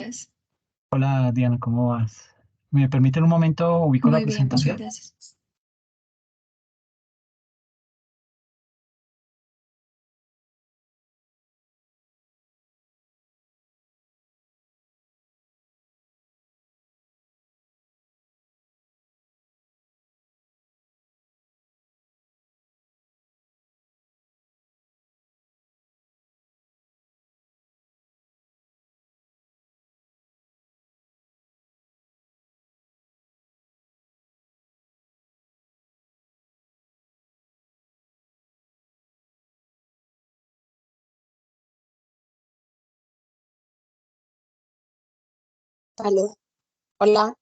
Pues, Hola Diana, ¿cómo vas? ¿Me permiten un momento? Ubico la muy bien, muchas presentación. gracias. Aló, hola,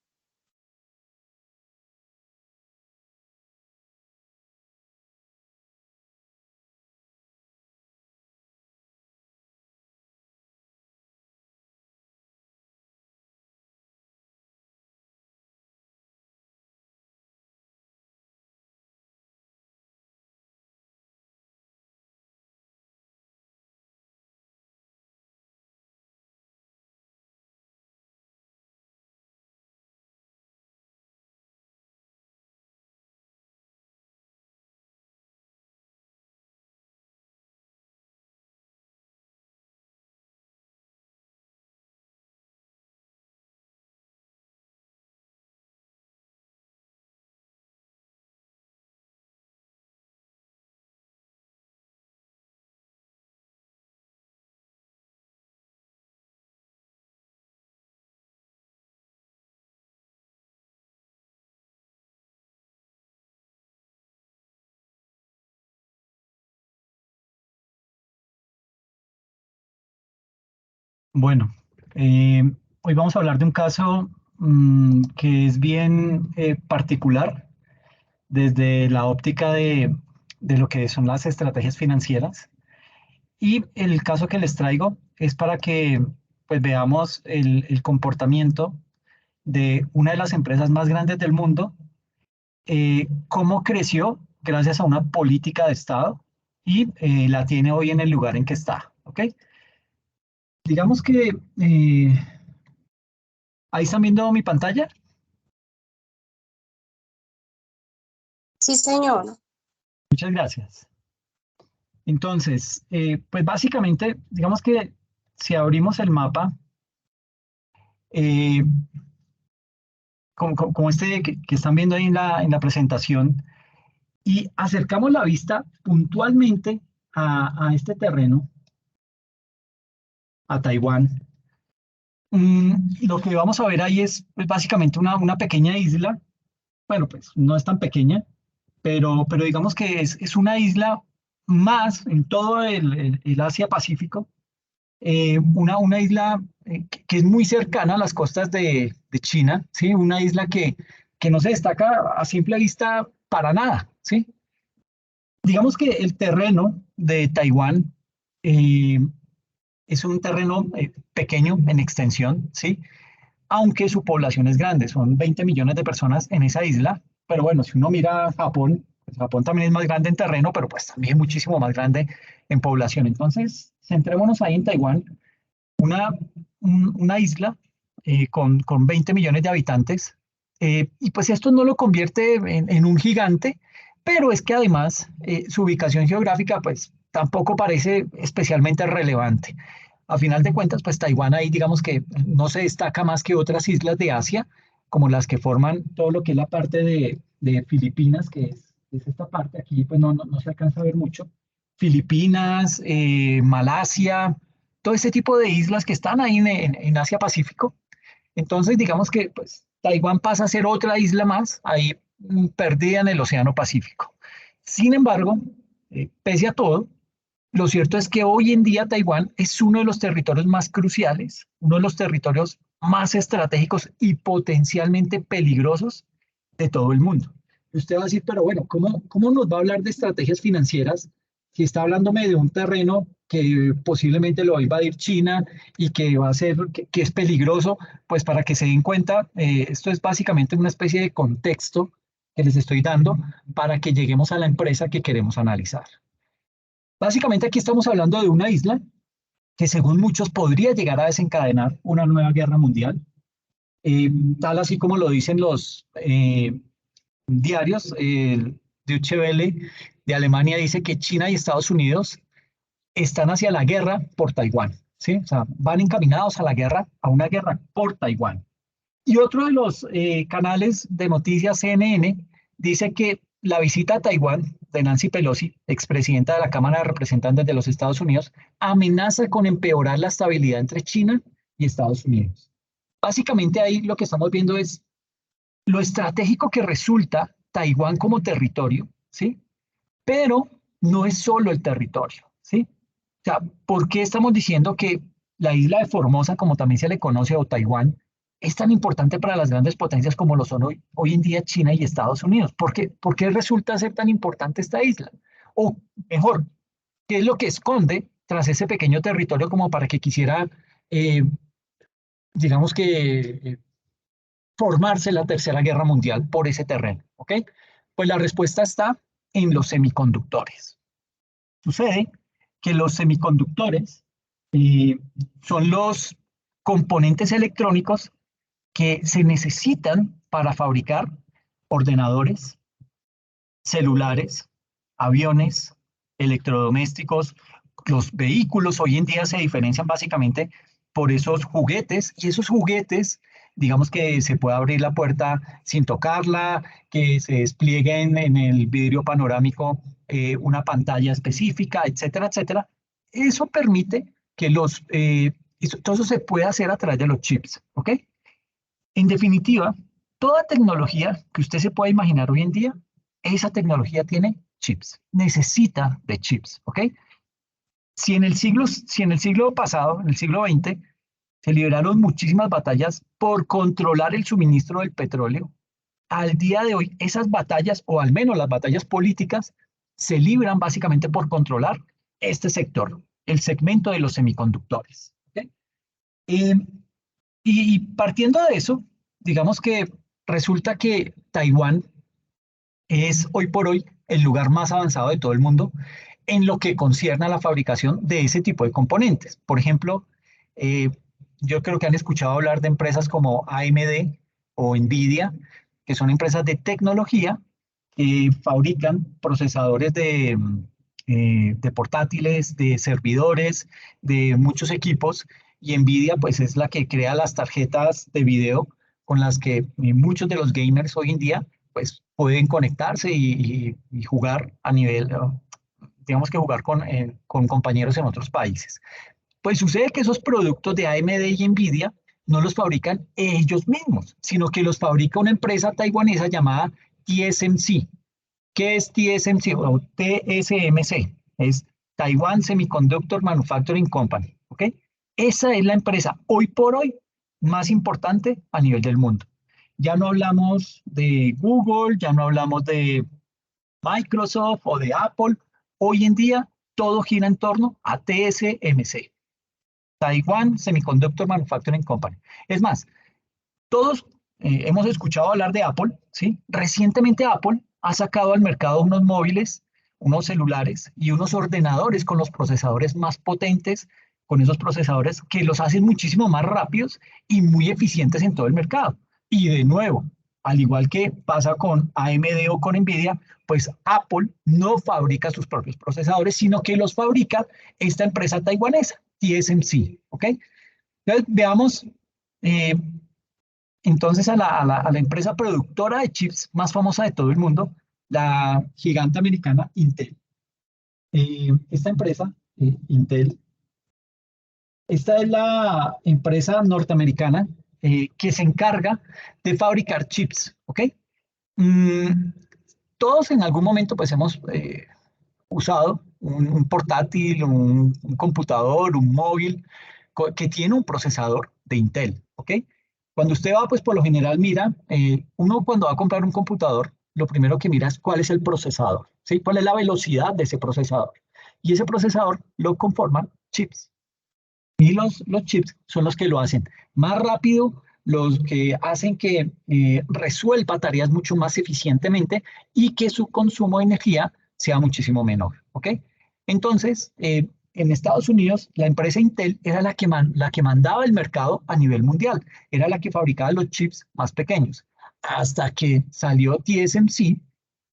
Bueno, eh, hoy vamos a hablar de un caso que es bien particular desde la óptica de lo que son las estrategias financieras. Y el caso que les traigo es para que pues, veamos el comportamiento de una de las empresas más grandes del mundo, cómo creció gracias a una política de Estado y la tiene hoy en el lugar en que está. ¿Ok? Digamos que ahí están viendo mi pantalla. sí señor, Muchas gracias. Entonces, pues básicamente, digamos que si abrimos el mapa, eh, como este que están viendo ahí en la presentación, y acercamos la vista puntualmente a este terreno, a Taiwán, lo que vamos a ver ahí es pues, básicamente una pequeña isla. Bueno, pues no es tan pequeña, pero digamos que es una isla más en todo el Asia-Pacífico, una isla que es muy cercana a las costas de China, ¿sí? Una isla que no se destaca a simple vista para nada, ¿sí? Digamos que el terreno de Taiwán eh, es un terreno pequeño en extensión, ¿sí? Aunque su población es grande, son 20 millones de personas en esa isla, pero bueno, si uno mira Japón, pues Japón también es más grande en terreno, pero pues también muchísimo más grande en población. Entonces, centrémonos ahí en Taiwán, una, una isla con 20 millones de habitantes, y pues esto no lo convierte en un gigante, pero es que además su ubicación geográfica pues tampoco parece especialmente relevante. A final de cuentas, pues Taiwán ahí digamos que no se destaca más que otras islas de Asia, como las que forman todo lo que es la parte de Filipinas, que es esta parte aquí, pues no se alcanza a ver mucho. Filipinas, Malasia, todo ese tipo de islas que están ahí en Asia Pacífico. Entonces, digamos que pues, Taiwán pasa a ser otra isla más, ahí perdida en el Océano Pacífico. Sin embargo, pese a todo, lo cierto es que hoy en día Taiwán es uno de los territorios más cruciales, uno de los territorios más estratégicos y potencialmente peligrosos de todo el mundo. Y usted va a decir, pero bueno, ¿cómo nos va a hablar de estrategias financieras si está hablándome de un terreno que posiblemente lo va a invadir China y que va a ser, que es peligroso? Pues para que se den cuenta, esto es básicamente una especie de contexto que les estoy dando para que lleguemos a la empresa que queremos analizar. Básicamente aquí estamos hablando de una isla que según muchos podría llegar a desencadenar una nueva guerra mundial. Tal así como lo dicen los diarios, Deutsche Welle de Alemania dice que China y Estados Unidos están hacia la guerra por Taiwán, ¿sí? O sea, van encaminados a la guerra, a una guerra por Taiwán. Y otro de los canales de noticias, CNN, dice que la visita a Taiwán de Nancy Pelosi, expresidenta de la Cámara de Representantes de los Estados Unidos, amenaza con empeorar la estabilidad entre China y Estados Unidos. Básicamente ahí lo que estamos viendo es lo estratégico que resulta Taiwán como territorio, ¿sí? Pero no es solo el territorio, ¿sí? O sea, ¿por qué estamos diciendo que la isla de Formosa, como también se le conoce, o Taiwán, es tan importante para las grandes potencias como lo son hoy en día China y Estados Unidos? ¿Por qué resulta ser tan importante esta isla? O mejor, ¿qué es lo que esconde tras ese pequeño territorio como para que quisiera, eh, digamos que, formarse la Tercera Guerra Mundial por ese terreno? ¿Ok? Pues la respuesta está en los semiconductores. Sucede que los semiconductores eh, son los componentes electrónicos que se necesitan para fabricar ordenadores, celulares, aviones, electrodomésticos. Los vehículos hoy en día se diferencian básicamente por esos juguetes, y esos juguetes, digamos que se puede abrir la puerta sin tocarla, que se despliegue en el vidrio panorámico una pantalla específica, etcétera, etcétera. Eso permite que todo eso se pueda hacer a través de los chips, ¿ok? En definitiva, toda tecnología que usted se pueda imaginar hoy en día, esa tecnología tiene chips, necesita de chips, ¿ok? Si en el siglo pasado, en el siglo XX, se libraron muchísimas batallas por controlar el suministro del petróleo, al día de hoy esas batallas, o al menos las batallas políticas, se libran básicamente por controlar este sector, el segmento de los semiconductores, ¿ok? Eh, y partiendo de eso, digamos que resulta que Taiwán es hoy por hoy el lugar más avanzado de todo el mundo en lo que concierne a la fabricación de ese tipo de componentes. Por ejemplo, eh, yo creo que han escuchado hablar de empresas como AMD o Nvidia, que son empresas de tecnología que fabrican procesadores de portátiles, de servidores, de muchos equipos, y Nvidia pues es la que crea las tarjetas de video con las que muchos de los gamers hoy en día pues pueden conectarse y jugar a nivel, digamos que jugar con compañeros en otros países. Pues sucede que esos productos de AMD y Nvidia no los fabrican ellos mismos, sino que los fabrica una empresa taiwanesa llamada TSMC. ¿Qué es TSMC o TSMC? Es Taiwan Semiconductor Manufacturing Company, ¿ok? Esa es la empresa hoy por hoy más importante a nivel del mundo. Ya no hablamos de Google, ya no hablamos de Microsoft o de Apple. Hoy en día todo gira en torno a TSMC, Taiwan Semiconductor Manufacturing Company. Es más, todos hemos escuchado hablar de Apple, ¿sí? Recientemente Apple ha sacado al mercado unos móviles, unos celulares y unos ordenadores con los procesadores más potentes, con esos procesadores que los hacen muchísimo más rápidos y muy eficientes en todo el mercado. Y de nuevo, al igual que pasa con AMD o con Nvidia, pues Apple no fabrica sus propios procesadores, sino que los fabrica esta empresa taiwanesa, TSMC, ¿ok? Entonces, veamos eh, entonces a la empresa productora de chips más famosa de todo el mundo, la gigante americana Intel. Esta empresa, Intel, esta es la empresa norteamericana que se encarga de fabricar chips, ¿ok? Mm, todos en algún momento pues hemos usado un portátil, un computador, un móvil que tiene un procesador de Intel, ¿ok? Cuando usted va, pues por lo general mira, uno cuando va a comprar un computador, lo primero que mira es cuál es el procesador, ¿sí? ¿Cuál es la velocidad de ese procesador? Y ese procesador lo conforman chips. Y los chips son los que lo hacen más rápido, los que hacen que resuelva tareas mucho más eficientemente y que su consumo de energía sea muchísimo menor, ¿ok? Entonces, en Estados Unidos, la empresa Intel era la que mandaba el mercado a nivel mundial, era la que fabricaba los chips más pequeños, hasta que salió TSMC,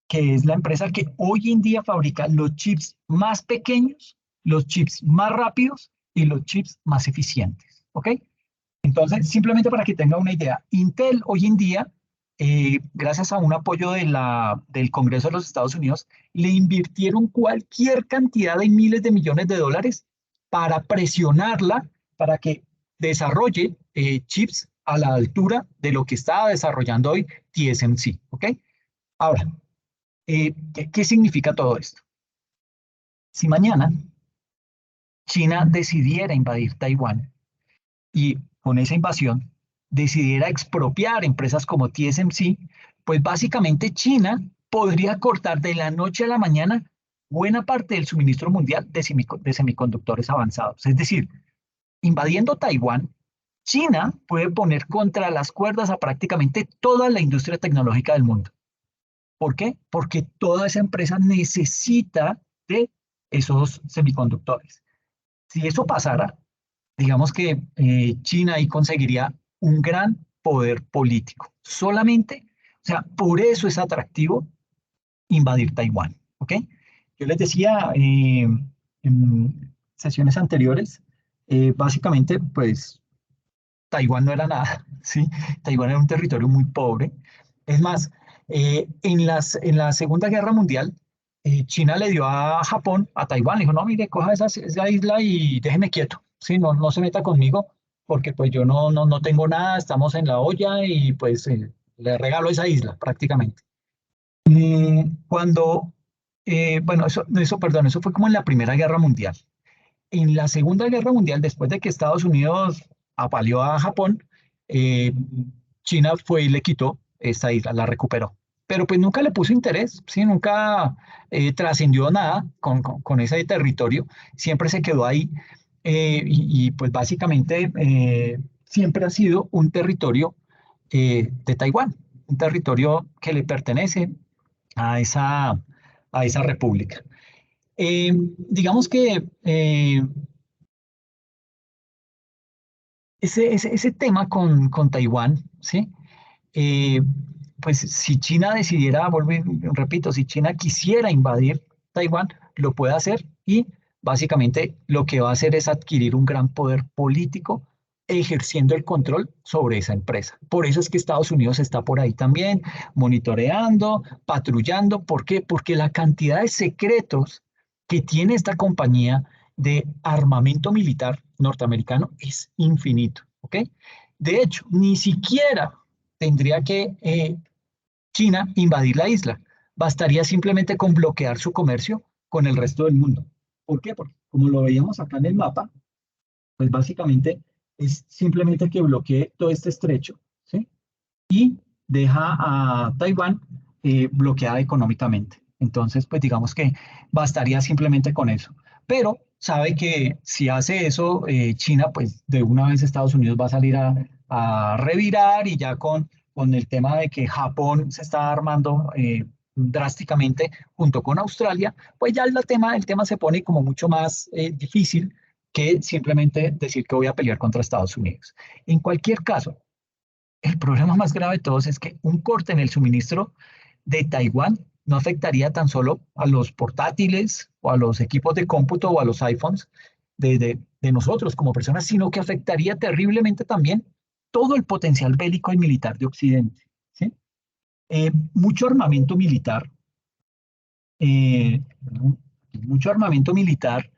que es la empresa que hoy en día fabrica los chips más pequeños, los chips más rápidos y los chips más eficientes. ¿Ok? Entonces, simplemente para que tenga una idea, Intel hoy en día, gracias a un apoyo del Congreso de los Estados Unidos, le invirtieron cualquier cantidad de miles de millones de dólares para presionarla para que desarrolle chips a la altura de lo que está desarrollando hoy TSMC. ¿Ok? Ahora, ¿qué significa todo esto? Si mañana China decidiera invadir Taiwán y con esa invasión decidiera expropiar empresas como TSMC, pues básicamente China podría cortar de la noche a la mañana buena parte del suministro mundial de semiconductores avanzados. Es decir, invadiendo Taiwán, China puede poner contra las cuerdas a prácticamente toda la industria tecnológica del mundo. ¿Por qué? Porque toda esa empresa necesita de esos semiconductores. Si eso pasara, digamos que China ahí conseguiría un gran poder político. Solamente, o sea, por eso es atractivo invadir Taiwán. ¿Ok? Yo les decía en sesiones anteriores, básicamente, pues Taiwán no era nada, ¿sí? Taiwán era un territorio muy pobre. Es más, en la Segunda Guerra Mundial, China le dio a Japón, a Taiwán, le dijo, no, mire, coja esa isla y déjeme quieto, ¿sí? No, no se meta conmigo, porque pues yo no tengo nada, estamos en la olla y pues le regalo esa isla prácticamente. Cuando, bueno, perdón, eso fue como en la Primera Guerra Mundial. En la Segunda Guerra Mundial, después de que Estados Unidos apaleó a Japón, eh, China fue y le quitó esta isla, la recuperó. Pero pues nunca le puso interés, ¿sí? Nunca trascendió nada con ese territorio, siempre se quedó ahí pues básicamente siempre ha sido un territorio de Taiwán, un territorio que le pertenece a a esa república. Digamos que ese tema con Taiwán, ¿sí? Eh, pues si China decidiera, repito, si China quisiera invadir Taiwán, lo puede hacer y básicamente lo que va a hacer es adquirir un gran poder político ejerciendo el control sobre esa empresa. Por eso es que Estados Unidos está por ahí también monitoreando, patrullando. ¿Por qué? Porque la cantidad de secretos que tiene esta compañía de armamento militar norteamericano es infinito, ¿ok? De hecho, ni siquiera tendría que China invadir la isla. Bastaría simplemente con bloquear su comercio con el resto del mundo. ¿Por qué? Porque como lo veíamos acá en el mapa, pues básicamente es simplemente que bloquee todo este estrecho, ¿sí? Y deja a Taiwán bloqueada económicamente. Entonces, pues digamos que bastaría simplemente con eso. Pero sabe que si hace eso, China, pues de una vez Estados Unidos va a salir a revirar y ya con el tema de que Japón se está armando drásticamente junto con Australia, pues ya el tema se pone como mucho más difícil que simplemente decir que voy a pelear contra Estados Unidos. En cualquier caso, el problema más grave de todos es que un corte en el suministro de Taiwán no afectaría tan solo a los portátiles o a los equipos de cómputo o a los iPhones de nosotros como personas, sino que afectaría terriblemente también todo el potencial bélico y militar de Occidente. ¿Sí? Mucho armamento militar, eh, mucho armamento militar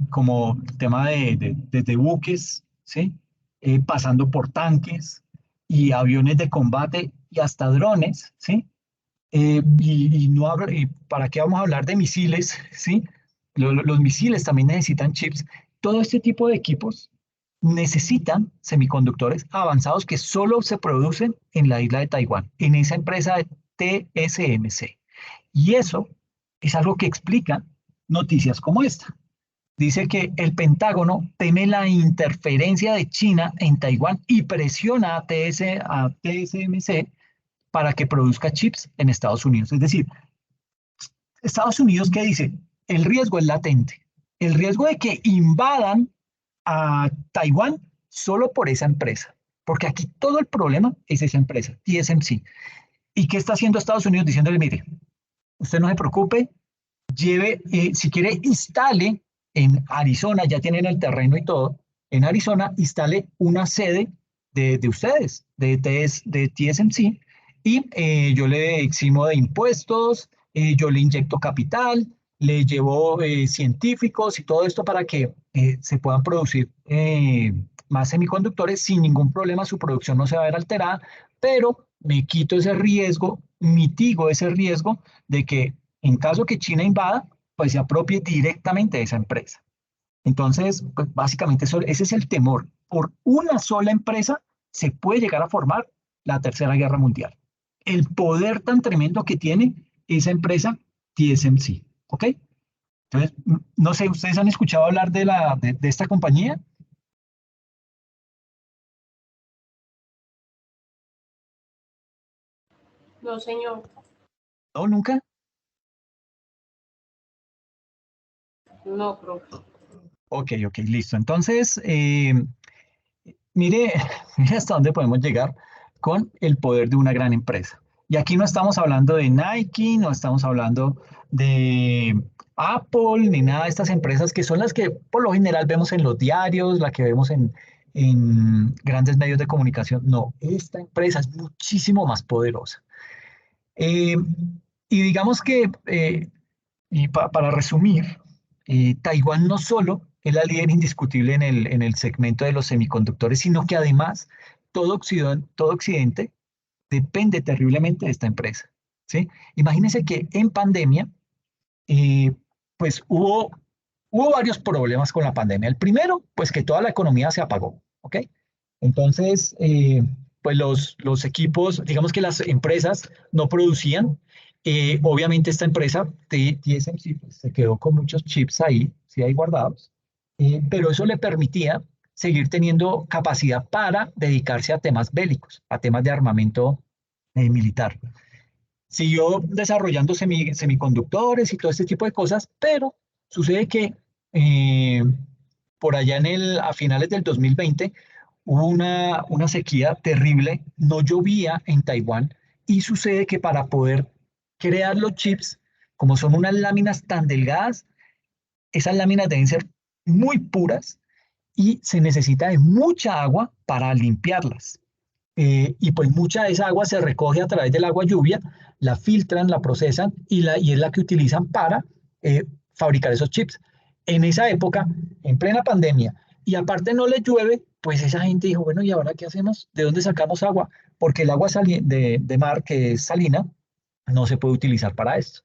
como el tema de buques, ¿sí? Pasando por tanques y aviones de combate y hasta drones, ¿sí? Y no y ¿para qué vamos a hablar de misiles, ¿sí? Los misiles también necesitan chips. Todo este tipo de equipos necesitan semiconductores avanzados que solo se producen en la isla de Taiwán, en esa empresa de TSMC. Y eso es algo que explica noticias como esta. Dice que el Pentágono teme la interferencia de China en Taiwán y presiona a TSMC para que produzca chips en Estados Unidos. Es decir, Estados Unidos, ¿qué dice? El riesgo es latente. el riesgo de que invadan a Taiwán solo por esa empresa, porque aquí todo el problema es esa empresa, TSMC. ¿Y qué está haciendo Estados Unidos? Diciéndole, mire, usted no se preocupe, lleve, si quiere, instale en Arizona, ya tienen el terreno y todo, en Arizona instale una sede de ustedes, de TSMC, y yo le eximo de impuestos, yo le inyecto capital, le llevo científicos y todo esto para que se puedan producir más semiconductores sin ningún problema, su producción no se va a ver alterada, pero me quito ese riesgo, mitigo ese riesgo de que en caso que China invada, pues se apropie directamente de esa empresa. Entonces, pues básicamente ese es el temor. Por una sola empresa se puede llegar a formar la Tercera Guerra Mundial. El poder tan tremendo que tiene esa empresa TSMC. ¿Ok? Entonces, no sé, ¿ustedes han escuchado hablar de esta compañía? No, señor. No, nunca. No, profe. Ok, ok, listo. Entonces, mire, mire hasta dónde podemos llegar con el poder de una gran empresa. Y aquí no estamos hablando de Nike, no estamos hablando de Apple, ni nada de estas empresas que son las que por lo general vemos en los diarios, la que vemos en grandes medios de comunicación. No, esta empresa es muchísimo más poderosa. Eh, y digamos que, para resumir, Taiwán no solo es la líder indiscutible en el segmento de los semiconductores, sino que además todo Occidente depende terriblemente de esta empresa. ¿Sí? Imagínense que en pandemia, eh, pues hubo varios problemas con la pandemia. El primero, pues que toda la economía se apagó. ¿Ok? Entonces, pues los equipos, digamos que las empresas no producían. Obviamente esta empresa, TSMC, pues, se quedó con muchos chips ahí, sí hay guardados, pero eso le permitía seguir teniendo capacidad para dedicarse a temas bélicos, a temas de armamento militar. Siguió desarrollando semiconductores y todo este tipo de cosas, pero sucede que eh, por allá a finales del 2020 hubo una sequía terrible, no llovía en Taiwán y sucede que para poder crear los chips, como son unas láminas tan delgadas, esas láminas deben ser muy puras y se necesita de mucha agua para limpiarlas. Y pues mucha de esa agua se recoge a través del agua lluvia, la filtran, la procesan y es la que utilizan para fabricar esos chips. En esa época, en plena pandemia, y aparte no les llueve, pues esa gente dijo, bueno, ¿y ahora qué hacemos? ¿De dónde sacamos agua? Porque el agua de mar, que es salina, no se puede utilizar para esto.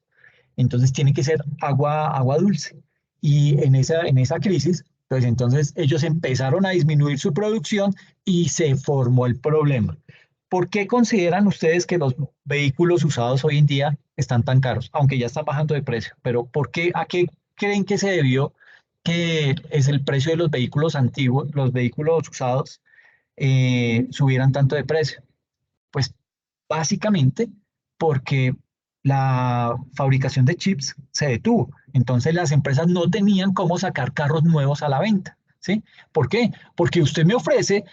Entonces tiene que ser agua dulce. Y en esa crisis, pues entonces ellos empezaron a disminuir su producción y se formó el problema. ¿Por qué consideran ustedes que los vehículos usados hoy en día están tan caros? Aunque ya están bajando de precio, pero a qué creen que se debió que es el precio de los vehículos antiguos, los vehículos usados, subieran tanto de precio? Pues básicamente porque la fabricación de chips se detuvo. Entonces las empresas no tenían cómo sacar carros nuevos a la venta. ¿Sí? ¿Por qué? Porque usted me ofrece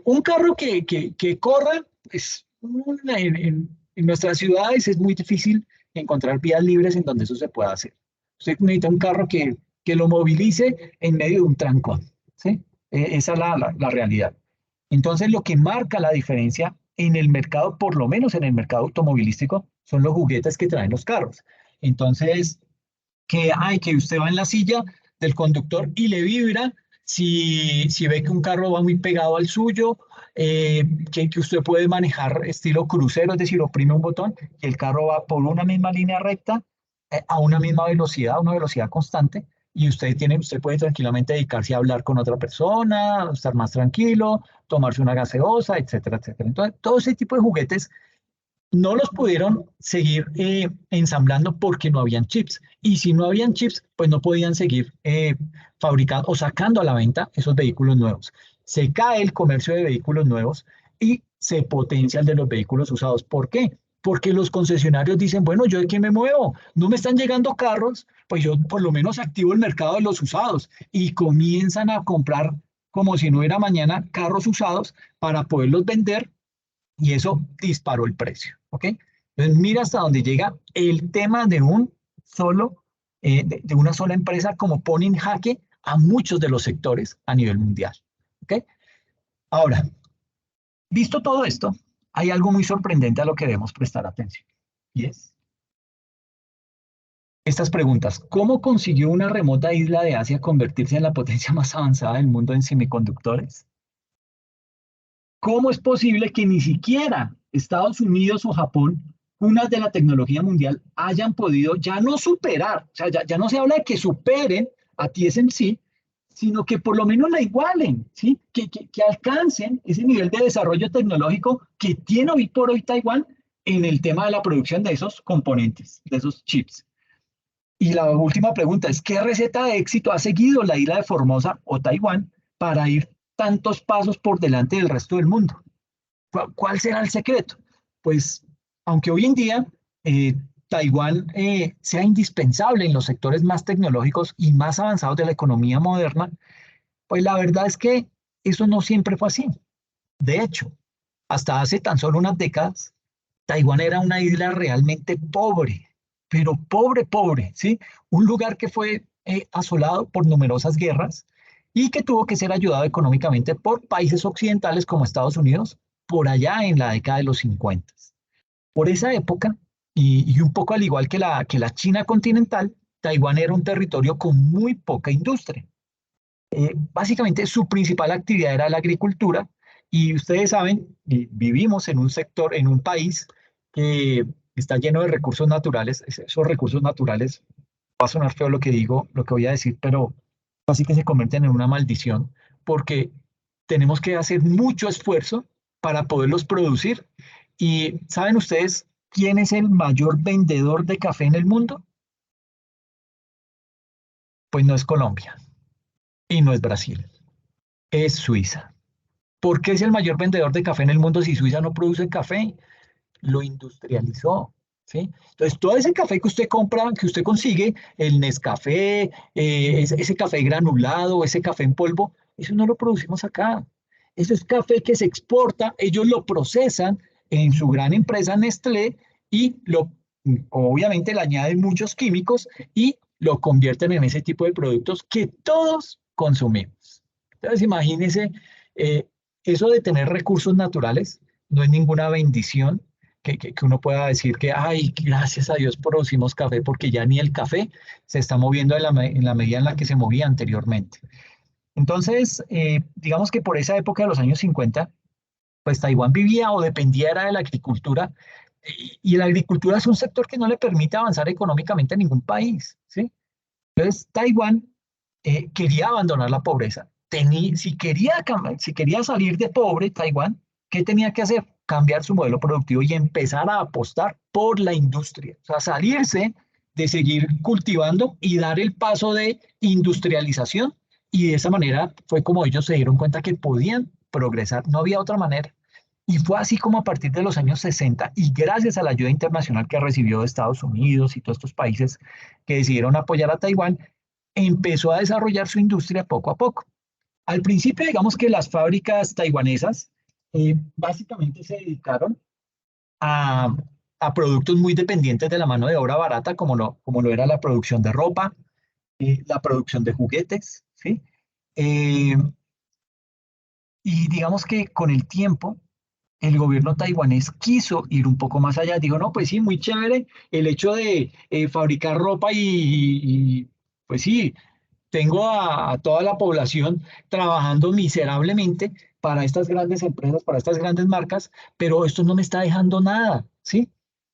un carro que corra, pues, en nuestras ciudades es muy difícil encontrar vías libres en donde eso se pueda hacer. Usted necesita un carro que lo movilice en medio de un trancón. ¿Sí? Esa es la realidad. Entonces, lo que marca la diferencia en el mercado, por lo menos en el mercado automovilístico, son los juguetes que traen los carros. Entonces, que usted va en la silla del conductor y le vibra si ve que un carro va muy pegado al suyo, que usted puede manejar estilo crucero, es decir, oprime un botón y el carro va por una misma línea recta, a una misma velocidad, una velocidad constante, y usted puede tranquilamente dedicarse a hablar con otra persona, estar más tranquilo, tomarse una gaseosa, etcétera, etcétera. Entonces, todo ese tipo de juguetes no los pudieron seguir ensamblando porque no habían chips. Y si no habían chips, pues no podían seguir fabricando o sacando a la venta esos vehículos nuevos. Se cae el comercio de vehículos nuevos y se potencia el de los vehículos usados. ¿Por qué? porque los concesionarios dicen, bueno, ¿yo de qué me muevo? No me están llegando carros, pues yo por lo menos activo el mercado de los usados y comienzan a comprar como si no era mañana carros usados para poderlos vender y eso disparó el precio, ¿ok? Entonces mira hasta dónde llega el tema de un solo, de una sola empresa como pone en jaque a muchos de los sectores a nivel mundial, ¿ok? Ahora, visto todo esto, hay algo muy sorprendente a lo que debemos prestar atención. Y es estas preguntas. ¿Cómo consiguió una remota isla de Asia convertirse en la potencia más avanzada del mundo en semiconductores? ¿Cómo es posible que ni siquiera Estados Unidos o Japón, unas de la tecnología mundial, hayan podido ya no superar, o sea, ya no se habla de que superen a TSMC, sino que por lo menos la igualen, ¿sí? Que alcancen ese nivel de desarrollo tecnológico que tiene hoy por hoy Taiwán en el tema de la producción de esos componentes, de esos chips. Y la última pregunta es, ¿qué receta de éxito ha seguido la isla de Formosa o Taiwán para ir tantos pasos por delante del resto del mundo? ¿Cuál será el secreto? Pues, aunque hoy en día Taiwán sea indispensable en los sectores más tecnológicos y más avanzados de la economía moderna, pues la verdad es que eso no siempre fue así. De hecho, hasta hace tan solo unas décadas, Taiwán era una isla realmente pobre, pero pobre, pobre, ¿sí? Un lugar que fue asolado por numerosas guerras y que tuvo que ser ayudado económicamente por países occidentales como Estados Unidos por allá en la década de los 50. Por esa época, y un poco al igual que la China continental, Taiwán era un territorio con muy poca industria. Básicamente su principal actividad era la agricultura y ustedes saben, vivimos en un sector, en un país que está lleno de recursos naturales. Esos recursos naturales, va a sonar feo lo que digo, lo que voy a decir, pero así que se convierten en una maldición porque tenemos que hacer mucho esfuerzo para poderlos producir. ¿Y saben ustedes quién es el mayor vendedor de café en el mundo? Pues no es Colombia y no es Brasil, es Suiza. ¿Por qué es el mayor vendedor de café en el mundo si Suiza no produce café? Lo industrializó, ¿sí? Entonces, todo ese café que usted compra, que usted consigue, el Nescafé, ese café granulado, ese café en polvo, eso no lo producimos acá. Eso es café que se exporta, ellos lo procesan en su gran empresa Nestlé y obviamente le añaden muchos químicos y lo convierten en ese tipo de productos que todos consumimos. Entonces, imagínense, eh, eso de tener recursos naturales no es ninguna bendición que uno pueda decir que, ay, gracias a Dios producimos café, porque ya ni el café se está moviendo en la medida en la que se movía anteriormente. Entonces, digamos que por esa época de los años 50, pues Taiwán vivía o dependía era de la agricultura, y la agricultura es un sector que no le permite avanzar económicamente a ningún país, ¿sí? Entonces, Taiwán quería abandonar la pobreza. Si quería salir de pobre, Taiwán, ¿qué tenía que hacer? Cambiar su modelo productivo y empezar a apostar por la industria. O sea, salirse de seguir cultivando y dar el paso de industrialización. Y de esa manera fue como ellos se dieron cuenta que podían progresar. No había otra manera. Y fue así como a partir de los años 60 y gracias a la ayuda internacional que recibió de Estados Unidos y todos estos países que decidieron apoyar a Taiwán, empezó a desarrollar su industria poco a poco. Al principio, digamos que las fábricas taiwanesas básicamente se dedicaron a, a, productos muy dependientes de la mano de obra barata, como lo era la producción de ropa, la producción de juguetes, ¿sí? Eh, y digamos que con el tiempo, el gobierno taiwanés quiso ir un poco más allá. Dijo, no, pues sí, muy chévere el hecho de fabricar ropa pues sí, tengo a toda la población trabajando miserablemente para estas grandes empresas, para estas grandes marcas, pero esto no me está dejando nada, ¿sí?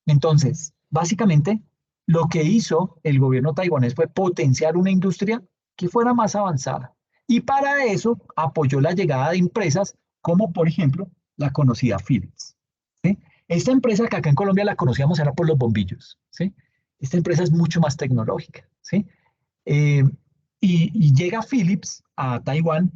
Entonces, básicamente, lo que hizo el gobierno taiwanés fue potenciar una industria que fuera más avanzada. Y para eso apoyó la llegada de empresas como, por ejemplo, la conocida Philips, ¿sí? Esta empresa que acá en Colombia la conocíamos era por los bombillos, ¿sí? Esta empresa es mucho más tecnológica, ¿sí? Eh, y llega Philips a Taiwán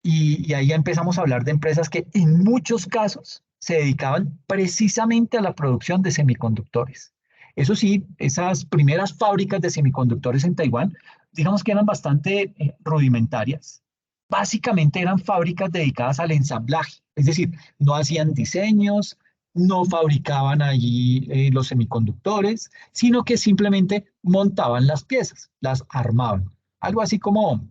y ahí ya empezamos a hablar de empresas que en muchos casos se dedicaban precisamente a la producción de semiconductores. Eso sí, esas primeras fábricas de semiconductores en Taiwán, digamos que eran bastante rudimentarias. Básicamente eran fábricas dedicadas al ensamblaje, es decir, no hacían diseños, no fabricaban allí los semiconductores, sino que simplemente montaban las piezas, las armaban. Algo así como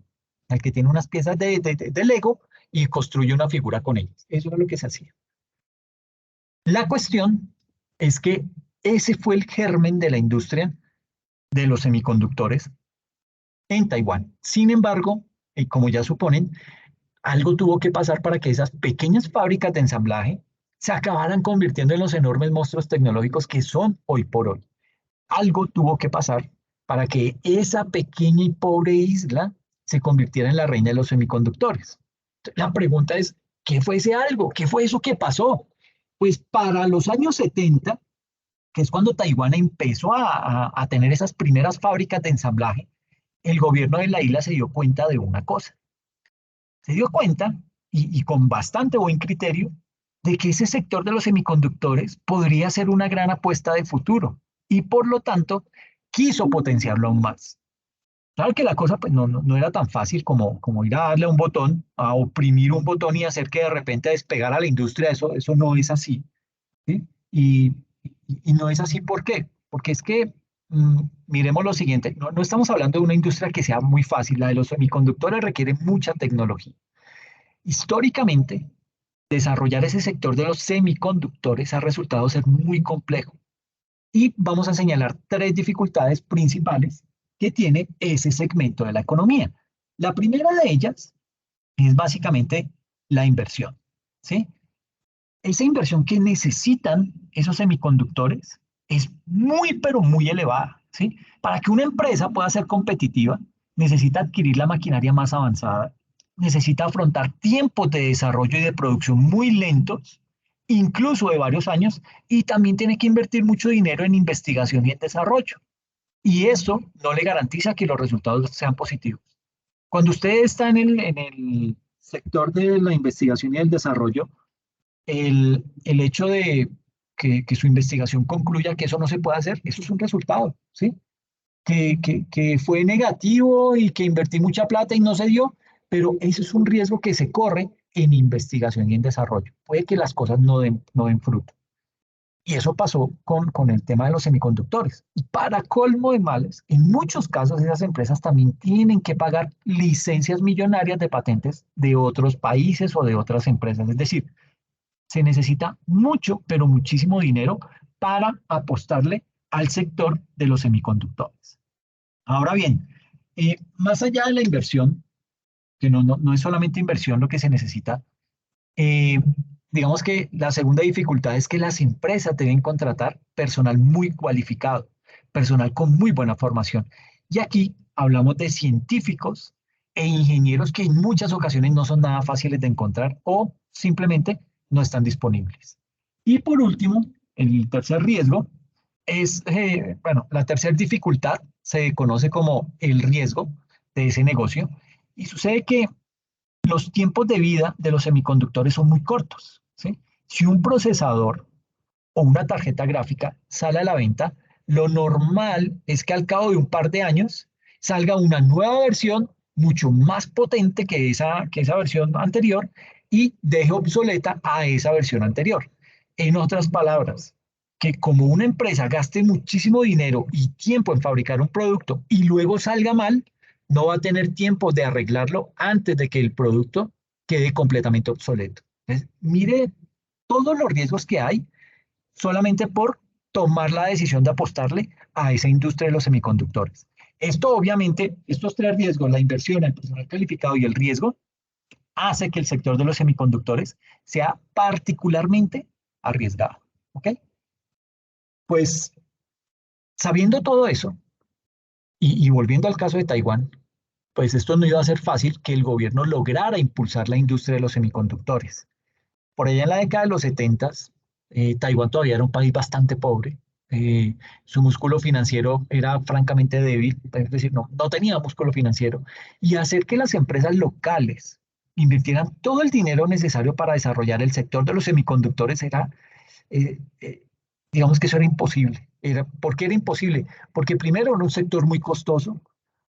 el que tiene unas piezas de Lego y construye una figura con ellas. Eso era lo que se hacía. La cuestión es que ese fue el germen de la industria de los semiconductores en Taiwán. Sin embargo, como ya suponen, algo tuvo que pasar para que esas pequeñas fábricas de ensamblaje se acabaran convirtiendo en los enormes monstruos tecnológicos que son hoy por hoy. Algo tuvo que pasar para que esa pequeña y pobre isla se convirtiera en la reina de los semiconductores. La pregunta es, ¿qué fue ese algo? ¿Qué fue eso que pasó? Pues para los años 70, que es cuando Taiwán empezó a tener esas primeras fábricas de ensamblaje, el gobierno de la isla se dio cuenta de una cosa. Se dio cuenta, y con bastante buen criterio, de que ese sector de los semiconductores podría ser una gran apuesta de futuro y por lo tanto quiso potenciarlo aún más. Claro que la cosa pues, no era tan fácil como ir a darle a un botón, a oprimir un botón y hacer que de repente despegara la industria. Eso no es así. ¿Sí? Y no es así, ¿por qué? Porque es que, miremos lo siguiente, no estamos hablando de una industria que sea muy fácil. La de los semiconductores requiere mucha tecnología. Históricamente, desarrollar ese sector de los semiconductores ha resultado ser muy complejo. Y vamos a señalar tres dificultades principales que tiene ese segmento de la economía. La primera de ellas es básicamente la inversión, ¿sí? Esa inversión que necesitan esos semiconductores es muy, pero muy elevada, ¿sí? Para que una empresa pueda ser competitiva, necesita adquirir la maquinaria más avanzada, necesita afrontar tiempos de desarrollo y de producción muy lentos, incluso de varios años, y también tiene que invertir mucho dinero en investigación y en desarrollo. Y eso no le garantiza que los resultados sean positivos. Cuando usted está en el sector de la investigación y el desarrollo, el hecho de que su investigación concluya que eso no se puede hacer, eso es un resultado, ¿sí? Que fue negativo y que invertí mucha plata y no se dio, pero eso es un riesgo que se corre en investigación y en desarrollo. Puede que las cosas no den fruto. Y eso pasó con el tema de los semiconductores. Y para colmo de males, en muchos casos esas empresas también tienen que pagar licencias millonarias de patentes de otros países o de otras empresas. Es decir, se necesita mucho, pero muchísimo dinero para apostarle al sector de los semiconductores. Ahora bien, más allá de la inversión, que no es solamente inversión lo que se necesita, eh, digamos que la segunda dificultad es que las empresas deben contratar personal muy cualificado, personal con muy buena formación. Y aquí hablamos de científicos e ingenieros que en muchas ocasiones no son nada fáciles de encontrar o simplemente no están disponibles. Y por último, el tercer riesgo es, bueno, la tercera dificultad se conoce como el riesgo de ese negocio y sucede que los tiempos de vida de los semiconductores son muy cortos, ¿sí? Si un procesador o una tarjeta gráfica sale a la venta, lo normal es que al cabo de un par de años salga una nueva versión mucho más potente que esa versión anterior y deje obsoleta a esa versión anterior. En otras palabras, que como una empresa gaste muchísimo dinero y tiempo en fabricar un producto y luego salga mal, no va a tener tiempo de arreglarlo antes de que el producto quede completamente obsoleto. Entonces, mire todos los riesgos que hay solamente por tomar la decisión de apostarle a esa industria de los semiconductores. Esto obviamente, estos tres riesgos, la inversión, el personal calificado y el riesgo, hace que el sector de los semiconductores sea particularmente arriesgado. ¿Ok? Pues sabiendo todo eso y volviendo al caso de Taiwán, pues esto no iba a ser fácil que el gobierno lograra impulsar la industria de los semiconductores. Por allá en la década de los 70, Taiwán todavía era un país bastante pobre. Su músculo financiero era francamente débil, es decir, no tenía músculo financiero. Y hacer que las empresas locales invirtieran todo el dinero necesario para desarrollar el sector de los semiconductores era, eh, eh, digamos que eso era imposible. ¿Por qué era imposible? Porque primero era un sector muy costoso,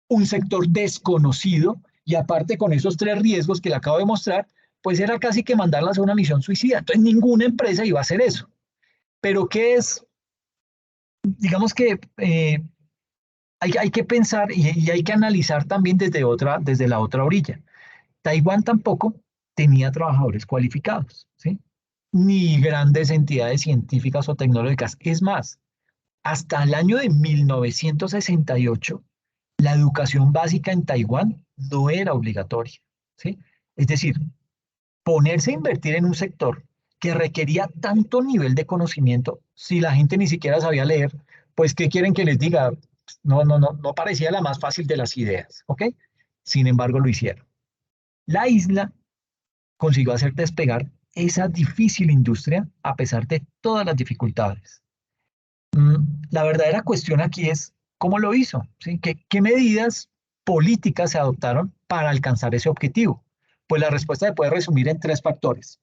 un sector desconocido, y aparte con esos tres riesgos que le acabo de mostrar, pues era casi que mandarlas a una misión suicida. Entonces ninguna empresa iba a hacer eso. Pero ¿qué es? Digamos que hay que pensar y hay que analizar también desde la otra orilla. Taiwán tampoco tenía trabajadores cualificados, ¿sí? Ni grandes entidades científicas o tecnológicas. Es más, hasta el año de 1968, la educación básica en Taiwán no era obligatoria, ¿sí? Es decir, ponerse a invertir en un sector que requería tanto nivel de conocimiento, si la gente ni siquiera sabía leer, pues ¿qué quieren que les diga? No parecía la más fácil de las ideas, ¿ok? Sin embargo, lo hicieron. La isla consiguió hacer despegar esa difícil industria a pesar de todas las dificultades. La verdadera cuestión aquí es cómo lo hizo, ¿sí? ¿Qué medidas políticas se adoptaron para alcanzar ese objetivo? Pues la respuesta se puede resumir en tres factores: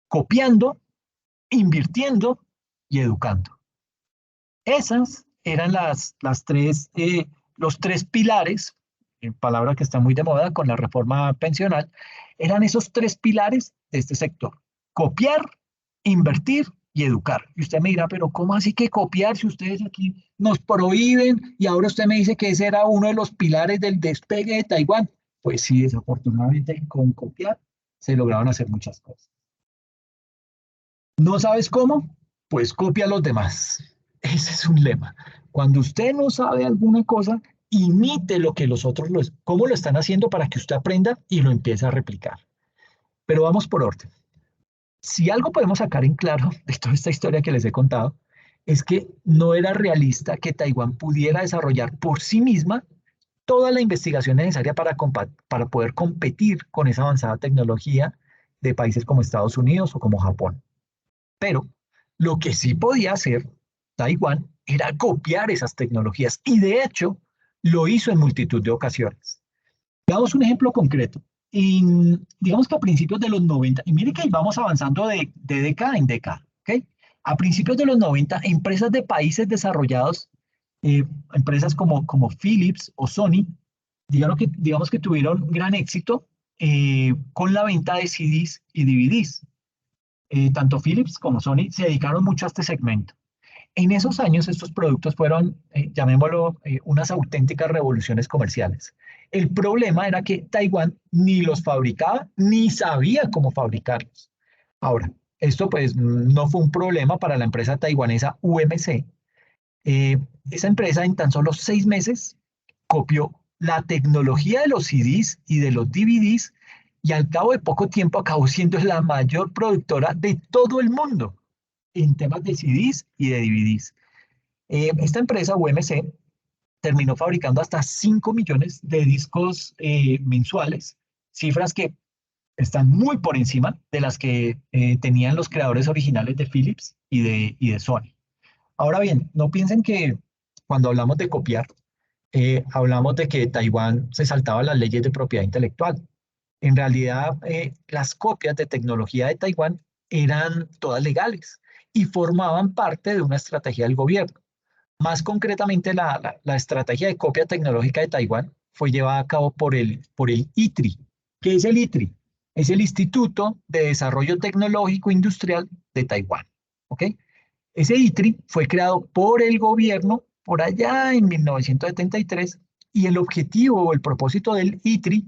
copiando, invirtiendo y educando. Esas eran los tres pilares, palabra que está muy de moda con la reforma pensional, eran esos tres pilares de este sector: copiar, invertir y educar. Y usted me dirá, pero ¿cómo así que copiar si ustedes aquí nos prohíben y ahora usted me dice que ese era uno de los pilares del despegue de Taiwán? Pues sí, desafortunadamente con copiar se lograron hacer muchas cosas. ¿No sabes cómo? Pues copia a los demás. Ese es un lema. Cuando usted no sabe alguna cosa, imite lo que los otros, cómo lo están haciendo para que usted aprenda y lo empiece a replicar. Pero vamos por orden. Si algo podemos sacar en claro de toda esta historia que les he contado, es que no era realista que Taiwán pudiera desarrollar por sí misma toda la investigación necesaria para poder competir con esa avanzada tecnología de países como Estados Unidos o como Japón. Pero lo que sí podía hacer Taiwán era copiar esas tecnologías y de hecho lo hizo en multitud de ocasiones. Damos un ejemplo concreto. Digamos que a principios de los 90, y mire que vamos avanzando de década en década, ¿ok? A principios de los 90, empresas de países desarrollados, empresas como Philips o Sony, digamos que tuvieron gran éxito con la venta de CDs y DVDs. Tanto Philips como Sony se dedicaron mucho a este segmento. En esos años estos productos fueron, llamémoslo, unas auténticas revoluciones comerciales. El problema era que Taiwán ni los fabricaba ni sabía cómo fabricarlos. Ahora, esto pues no fue un problema para la empresa taiwanesa UMC. Esa empresa en tan solo 6 meses copió la tecnología de los CDs y de los DVDs y al cabo de poco tiempo acabó siendo la mayor productora de todo el mundo en temas de CDs y de DVDs. Esta empresa, UMC, terminó fabricando hasta 5 millones de discos mensuales, cifras que están muy por encima de las que tenían los creadores originales de Philips y de Sony. Ahora bien, no piensen que cuando hablamos de copiar, hablamos de que Taiwán se saltaba las leyes de propiedad intelectual. En realidad, las copias de tecnología de Taiwán eran todas legales y formaban parte de una estrategia del gobierno. Más concretamente, la estrategia de copia tecnológica de Taiwán fue llevada a cabo por el ITRI. ¿Qué es el ITRI? Es el Instituto de Desarrollo Tecnológico Industrial de Taiwán. ¿Ok? Ese ITRI fue creado por el gobierno por allá en 1973 y el objetivo o el propósito del ITRI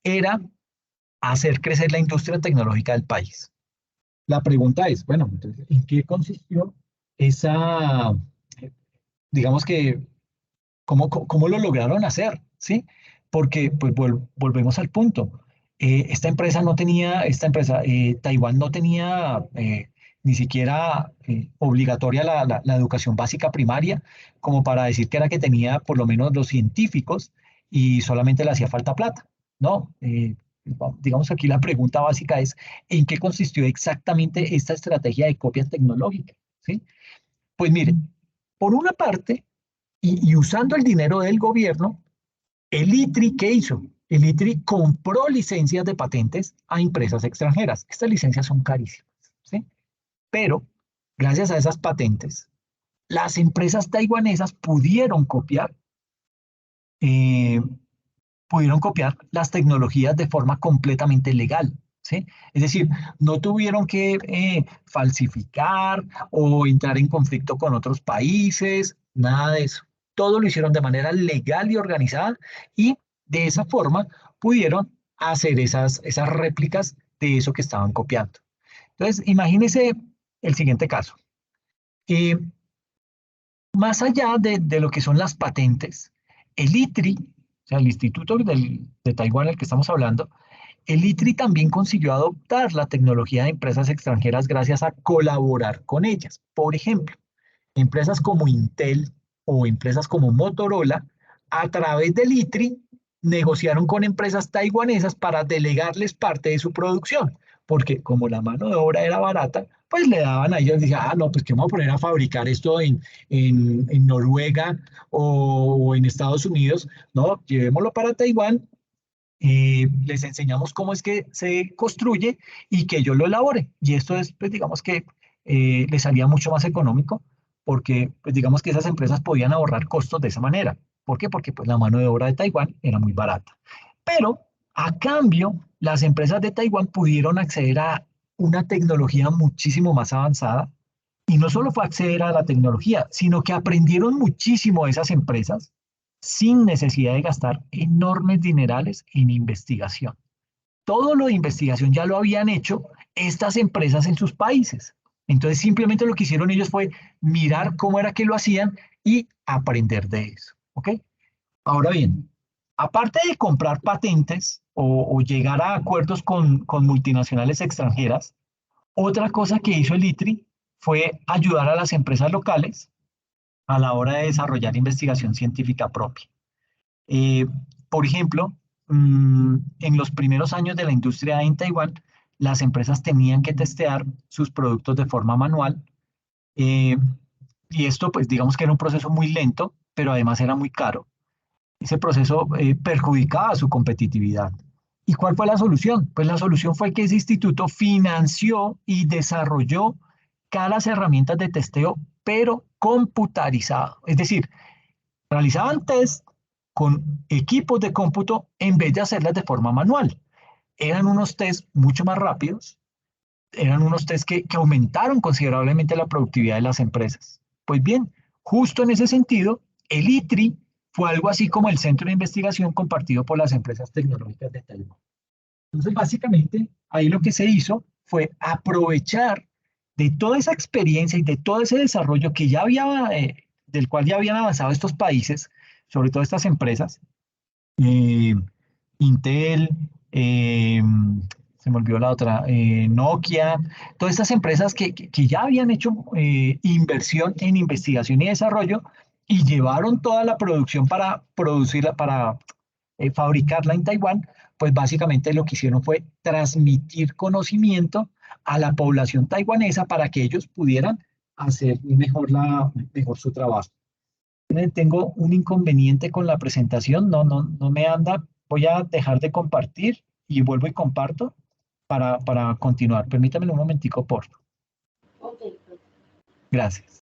era hacer crecer la industria tecnológica del país. La pregunta es, bueno, entonces, ¿en qué consistió esa, digamos que, cómo lo lograron hacer? ¿Sí? Porque, pues, volvemos al punto. Taiwán no tenía ni siquiera obligatoria la educación básica primaria, como para decir que era que tenía por lo menos los científicos y solamente le hacía falta plata. No, digamos aquí la pregunta básica es, ¿en qué consistió exactamente esta estrategia de copia tecnológica? ¿Sí? Pues miren, por una parte, y usando el dinero del gobierno, el ITRI, ¿qué hizo? el ITRI compró licencias de patentes a empresas extranjeras. Estas licencias son carísimas, ¿sí? Pero gracias a esas patentes, las empresas taiwanesas eh, pudieron copiar las tecnologías de forma completamente legal, ¿sí? Es decir, no tuvieron que falsificar o entrar en conflicto con otros países, nada de eso. Todo lo hicieron de manera legal y organizada y de esa forma pudieron hacer esas réplicas de eso que estaban copiando. Entonces, imagínese el siguiente caso. Eh, Más allá de lo que son las patentes, el ITRI, o sea, el Instituto de Taiwán al que estamos hablando, el ITRI también consiguió adoptar la tecnología de empresas extranjeras gracias a colaborar con ellas. Por ejemplo, empresas como Intel o empresas como Motorola, a través del ITRI, negociaron con empresas taiwanesas para delegarles parte de su producción, porque como la mano de obra era barata, pues le daban a ellos, decían, ah, no, pues que vamos a poner a fabricar esto en Noruega o en Estados Unidos, no, llevémoslo para Taiwán, les enseñamos cómo es que se construye y que ellos lo elaboren. Y esto es, pues digamos que les salía mucho más económico porque, pues digamos que esas empresas podían ahorrar costos de esa manera. ¿Por qué? Porque pues la mano de obra de Taiwán era muy barata. Pero a cambio, las empresas de Taiwán pudieron acceder a una tecnología muchísimo más avanzada. Y no solo fue acceder a la tecnología, sino que aprendieron muchísimo de esas empresas sin necesidad de gastar enormes dinerales en investigación. Todo lo de investigación ya lo habían hecho estas empresas en sus países. Entonces simplemente lo que hicieron ellos fue mirar cómo era que lo hacían y aprender de eso. ¿Ok? Ahora bien, aparte de comprar patentes o llegar a acuerdos con multinacionales extranjeras, otra cosa que hizo el ITRI fue ayudar a las empresas locales a la hora de desarrollar investigación científica propia. Eh, por ejemplo, en los primeros años de la industria en Taiwán, las empresas tenían que testear sus productos de forma manual eh, y esto, pues digamos que era un proceso muy lento, pero además era muy caro. Ese proceso perjudicaba su competitividad. ¿Y cuál fue la solución? Pues la solución fue que ese instituto financió y desarrolló cada las herramientas de testeo, pero computarizado. Es decir, realizaban test con equipos de cómputo en vez de hacerlas de forma manual. Eran unos test mucho más rápidos, eran unos test que aumentaron considerablemente la productividad de las empresas. Pues bien, justo en ese sentido, el ITRI fue algo así como el centro de investigación compartido por las empresas tecnológicas de Taiwán. Entonces, básicamente, ahí lo que se hizo fue aprovechar de toda esa experiencia y de todo ese desarrollo que ya había, del cual ya habían avanzado estos países, sobre todo estas empresas, eh, Intel, se me olvidó la otra, Nokia, todas estas empresas que ya habían hecho inversión en investigación y desarrollo y llevaron toda la producción para producirla, para fabricarla en Taiwán, pues básicamente lo que hicieron fue transmitir conocimiento a la población taiwanesa para que ellos pudieran hacer mejor su trabajo. Tengo un inconveniente con la presentación, no me anda, voy a dejar de compartir y vuelvo y comparto para continuar. Permítame un momentico, por favor. Ok. Gracias.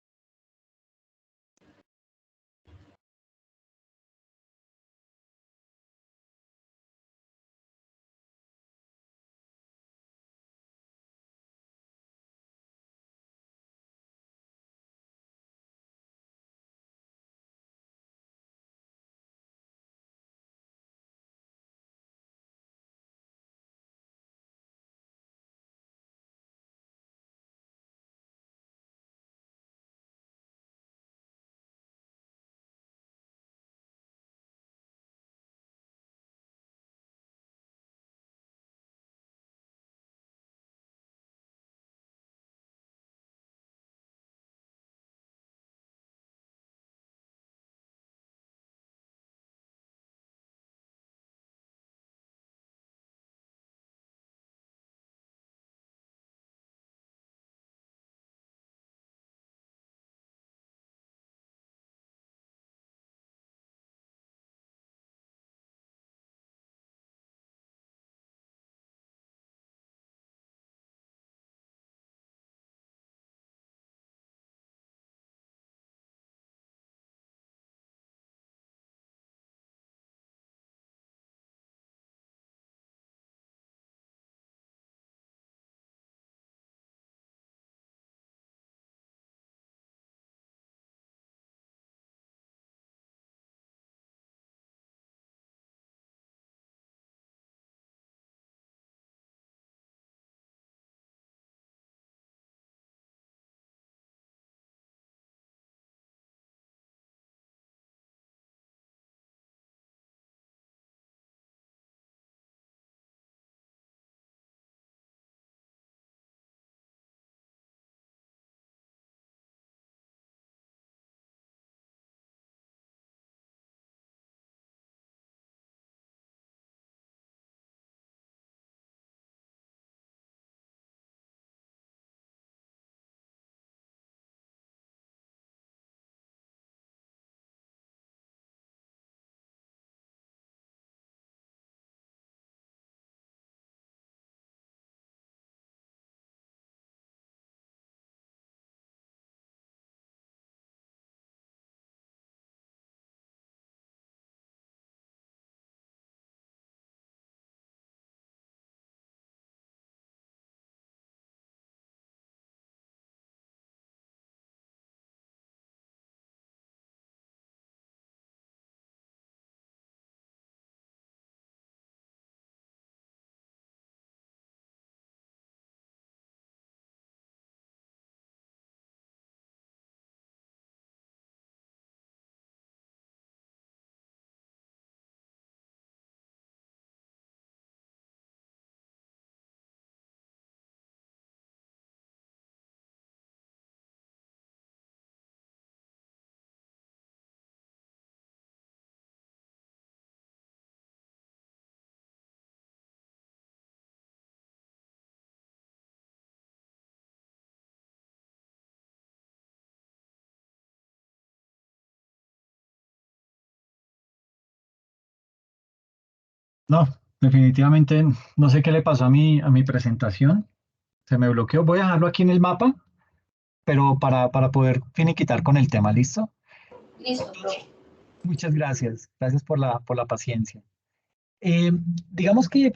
No, definitivamente no sé qué le pasó a mi presentación. Se me bloqueó. Voy a dejarlo aquí en el mapa, pero para poder finiquitar con el tema, ¿listo? Listo, profe. Muchas gracias. Gracias por la paciencia. Eh, digamos que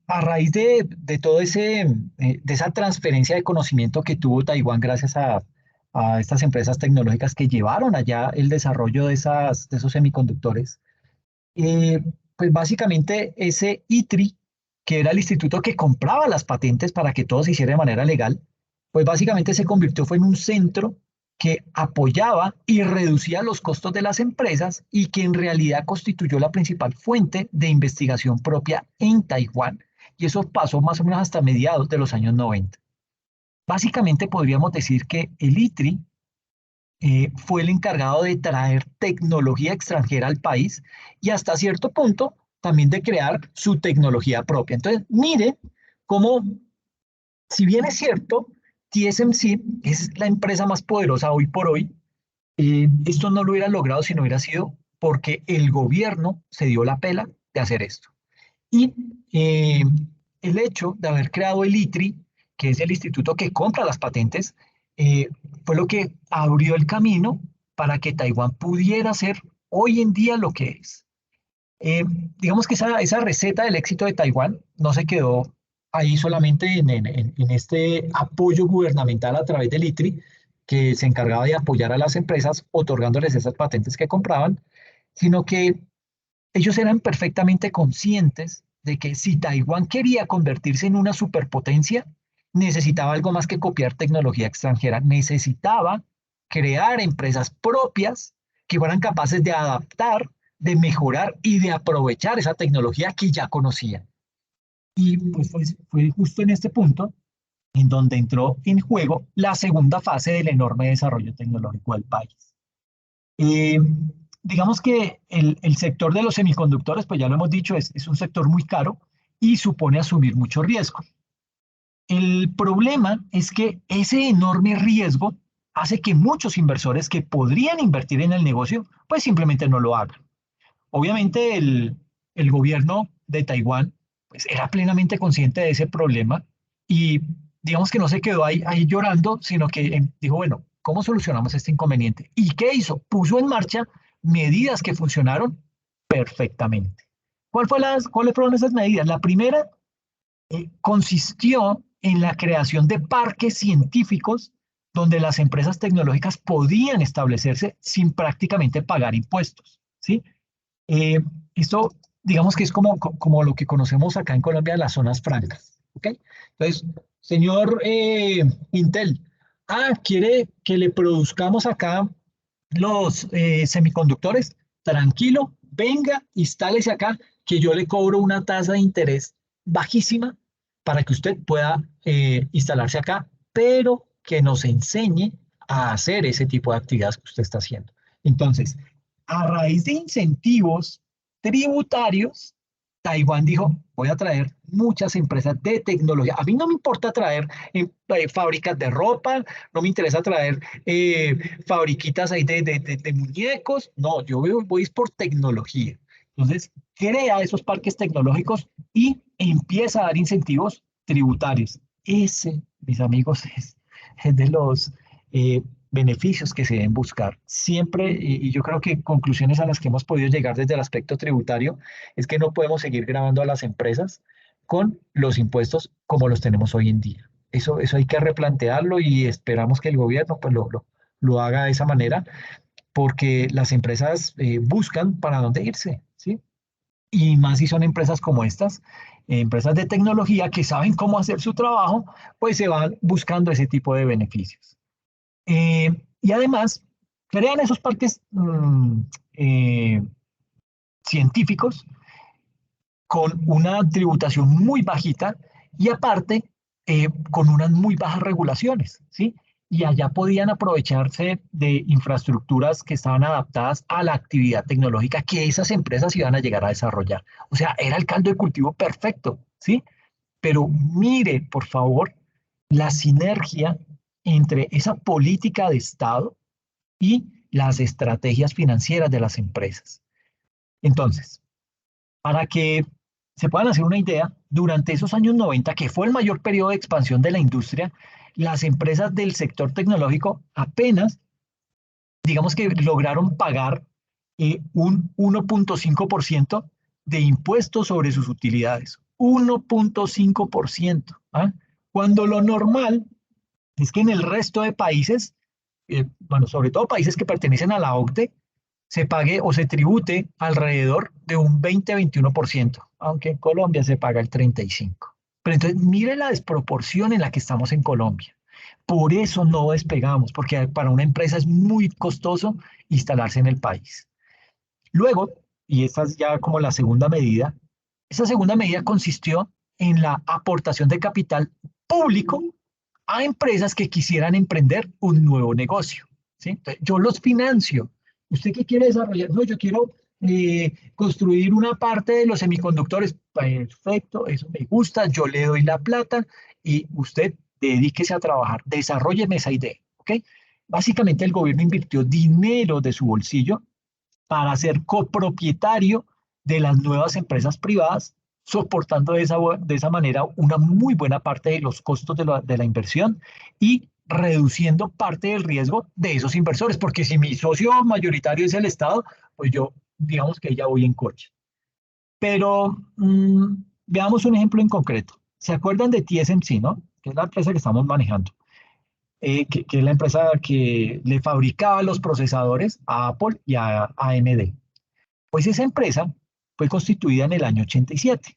a raíz de todo de esa transferencia de conocimiento que tuvo Taiwán gracias a estas empresas tecnológicas que llevaron allá el desarrollo de esos semiconductores, eh, pues básicamente ese ITRI, que era el instituto que compraba las patentes para que todo se hiciera de manera legal, pues básicamente se convirtió fue en un centro que apoyaba y reducía los costos de las empresas y que en realidad constituyó la principal fuente de investigación propia en Taiwán. Y eso pasó más o menos hasta mediados de los años 90. Básicamente podríamos decir que el ITRI fue el encargado de traer tecnología extranjera al país y hasta cierto punto también de crear su tecnología propia. Entonces, mire cómo, si bien es cierto, TSMC es la empresa más poderosa hoy por hoy, esto no lo hubiera logrado si no hubiera sido porque el gobierno se dio la pela de hacer esto. Y eh, el hecho de haber creado el ITRI, que es el instituto que compra las patentes, eh, fue lo que abrió el camino para que Taiwán pudiera ser hoy en día lo que es. Eh, digamos que esa receta del éxito de Taiwán no se quedó ahí solamente en este apoyo gubernamental a través del ITRI, que se encargaba de apoyar a las empresas otorgándoles esas patentes que compraban, sino que ellos eran perfectamente conscientes de que si Taiwán quería convertirse en una superpotencia, necesitaba algo más que copiar tecnología extranjera, necesitaba crear empresas propias que fueran capaces de adaptar, de mejorar y de aprovechar esa tecnología que ya conocían. Y pues fue justo en este punto en donde entró en juego la segunda fase del enorme desarrollo tecnológico del país. Eh, digamos que el sector de los semiconductores, pues ya lo hemos dicho, es un sector muy caro y supone asumir mucho riesgo. El problema es que ese enorme riesgo hace que muchos inversores que podrían invertir en el negocio, pues simplemente no lo hagan. Obviamente el gobierno de Taiwán pues, era plenamente consciente de ese problema y digamos que no se quedó ahí llorando, sino que dijo, bueno, ¿cómo solucionamos este inconveniente? ¿Y qué hizo? Puso en marcha medidas que funcionaron perfectamente. ¿Cuáles fueron esas medidas? La primera consistió en la creación de parques científicos donde las empresas tecnológicas podían establecerse sin prácticamente pagar impuestos, ¿sí? Eh, esto, digamos que es como lo que conocemos acá en Colombia, las zonas francas. ¿Ok? Entonces, señor Intel, ¿quiere que le produzcamos acá los semiconductores? Tranquilo, venga, instálese acá, que yo le cobro una tasa de interés bajísima para que usted pueda instalarse acá, pero que nos enseñe a hacer ese tipo de actividades que usted está haciendo. Entonces, a raíz de incentivos tributarios, Taiwán dijo, voy a traer muchas empresas de tecnología. A mí no me importa traer fábricas de ropa, no me interesa traer fabriquitas ahí de muñecos. No, yo voy por tecnología. Entonces, crea esos parques tecnológicos y empieza a dar incentivos tributarios. Ese, mis amigos, es de los beneficios que se deben buscar. Siempre, y yo creo que conclusiones a las que hemos podido llegar desde el aspecto tributario, es que no podemos seguir grabando a las empresas con los impuestos como los tenemos hoy en día. Eso hay que replantearlo y esperamos que el gobierno pues, lo haga de esa manera, porque las empresas buscan para dónde irse, ¿sí? Y más si son empresas como estas, empresas de tecnología que saben cómo hacer su trabajo, pues se van buscando ese tipo de beneficios. Y además, crean esos parques eh, científicos con una tributación muy bajita y aparte con unas muy bajas regulaciones, ¿sí? Y allá podían aprovecharse de infraestructuras que estaban adaptadas a la actividad tecnológica que esas empresas iban a llegar a desarrollar. O sea, era el caldo de cultivo perfecto, ¿sí? Pero mire, por favor, la sinergia entre esa política de Estado y las estrategias financieras de las empresas. Entonces, para que se puedan hacer una idea, durante esos años 90, que fue el mayor periodo de expansión de la industria, las empresas del sector tecnológico apenas, digamos que lograron pagar un 1,5% de impuestos sobre sus utilidades. 1,5%. ¿Ah? Cuando lo normal es que en el resto de países, bueno, sobre todo países que pertenecen a la OCDE, se pague o se tribute alrededor de un 20-21%, aunque en Colombia se paga el 35%. Pero entonces, mire la desproporción en la que estamos en Colombia. Por eso no despegamos, porque para una empresa es muy costoso instalarse en el país. Luego, y esta es ya como la segunda medida, esa segunda medida consistió en la aportación de capital público a empresas que quisieran emprender un nuevo negocio. ¿Sí? Entonces, yo los financio. ¿Usted qué quiere desarrollar? No, yo quiero construir una parte de los semiconductores. Perfecto, eso me gusta, yo le doy la plata y usted dedíquese a trabajar, desarrolleme esa idea. ¿Ok? Básicamente el gobierno invirtió dinero de su bolsillo para ser copropietario de las nuevas empresas privadas, soportando de esa manera una muy buena parte de los costos de la inversión y reduciendo parte del riesgo de esos inversores, porque si mi socio mayoritario es el Estado, pues yo, digamos que ya voy en coche. Pero veamos un ejemplo en concreto. ¿Se acuerdan de TSMC, no? Que es la empresa que estamos manejando, que es la empresa que le fabricaba los procesadores a Apple y a AMD. Pues esa empresa fue constituida en el año 87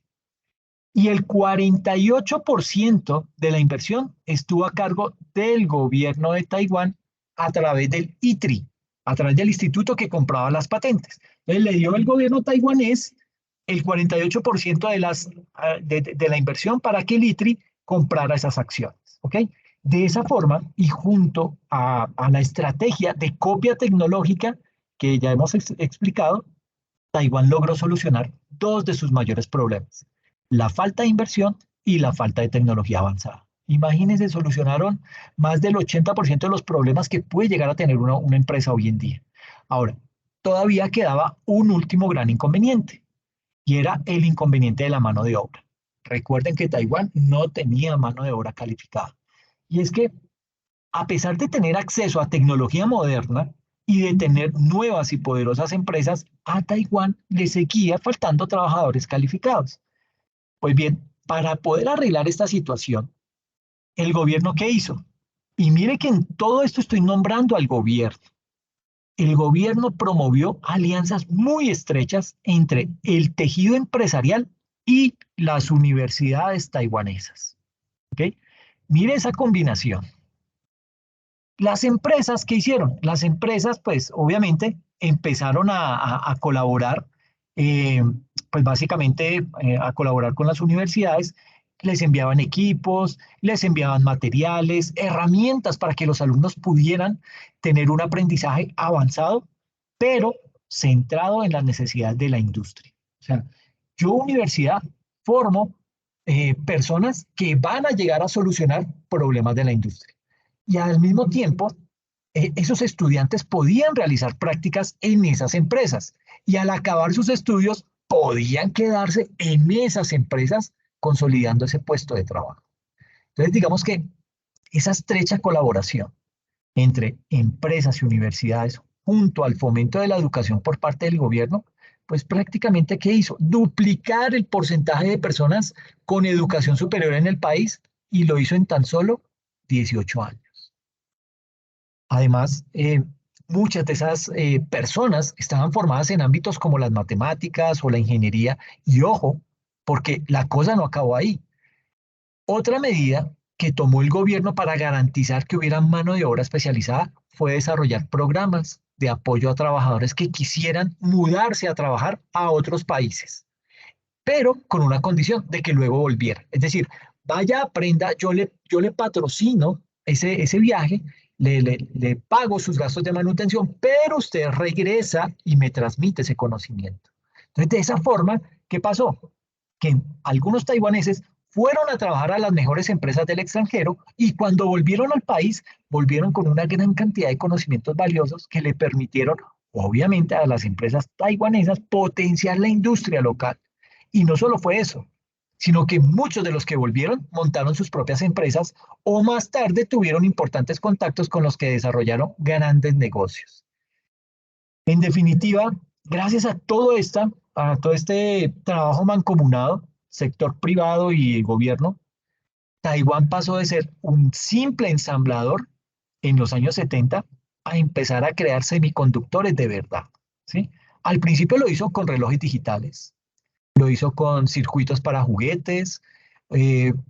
y el 48% de la inversión estuvo a cargo del gobierno de Taiwán a través del ITRI, a través del instituto que compraba las patentes. Entonces le dio el gobierno taiwanés el 48% de la inversión para que el ITRI comprara esas acciones. ¿Ok? De esa forma, y junto a la estrategia de copia tecnológica que ya hemos explicado, Taiwán logró solucionar dos de sus mayores problemas, la falta de inversión y la falta de tecnología avanzada. Imagínense, solucionaron más del 80% de los problemas que puede llegar a tener una empresa hoy en día. Ahora, todavía quedaba un último gran inconveniente, y era el inconveniente de la mano de obra. Recuerden que Taiwán no tenía mano de obra calificada. Y es que, a pesar de tener acceso a tecnología moderna y de tener nuevas y poderosas empresas, a Taiwán le seguía faltando trabajadores calificados. Pues bien, para poder arreglar esta situación, ¿el gobierno qué hizo? Y mire que en todo esto estoy nombrando al gobierno. El gobierno promovió alianzas muy estrechas entre el tejido empresarial y las universidades taiwanesas. ¿Ok? Mire esa combinación. Las empresas, ¿qué hicieron? Las empresas, pues obviamente, empezaron a colaborar, eh, pues básicamente a colaborar con las universidades, les enviaban equipos, les enviaban materiales, herramientas para que los alumnos pudieran tener un aprendizaje avanzado, pero centrado en las necesidades de la industria. O sea, yo universidad formo personas que van a llegar a solucionar problemas de la industria y al mismo tiempo esos estudiantes podían realizar prácticas en esas empresas y al acabar sus estudios podían quedarse en esas empresas consolidando ese puesto de trabajo. Entonces, digamos que esa estrecha colaboración entre empresas y universidades junto al fomento de la educación por parte del gobierno, pues prácticamente ¿qué hizo? Duplicar el porcentaje de personas con educación superior en el país y lo hizo en tan solo 18 años. Además, muchas de esas personas estaban formadas en ámbitos como las matemáticas o la ingeniería, y ojo, porque la cosa no acabó ahí. Otra medida que tomó el gobierno para garantizar que hubiera mano de obra especializada fue desarrollar programas de apoyo a trabajadores que quisieran mudarse a trabajar a otros países, pero con una condición de que luego volviera. Es decir, vaya, aprenda, yo le patrocino ese viaje, le pago sus gastos de manutención, pero usted regresa y me transmite ese conocimiento. Entonces, de esa forma, ¿qué pasó? Que algunos taiwaneses fueron a trabajar a las mejores empresas del extranjero y cuando volvieron al país, volvieron con una gran cantidad de conocimientos valiosos que le permitieron, obviamente, a las empresas taiwanesas potenciar la industria local Y no solo fue eso, sino que muchos de los que volvieron montaron sus propias empresas o más tarde tuvieron importantes contactos con los que desarrollaron grandes negocios. En definitiva, gracias a todo este trabajo mancomunado, sector privado y gobierno, Taiwán pasó de ser un simple ensamblador en los años 70 a empezar a crear semiconductores de verdad, ¿sí? Al principio lo hizo con relojes digitales, lo hizo con circuitos para juguetes,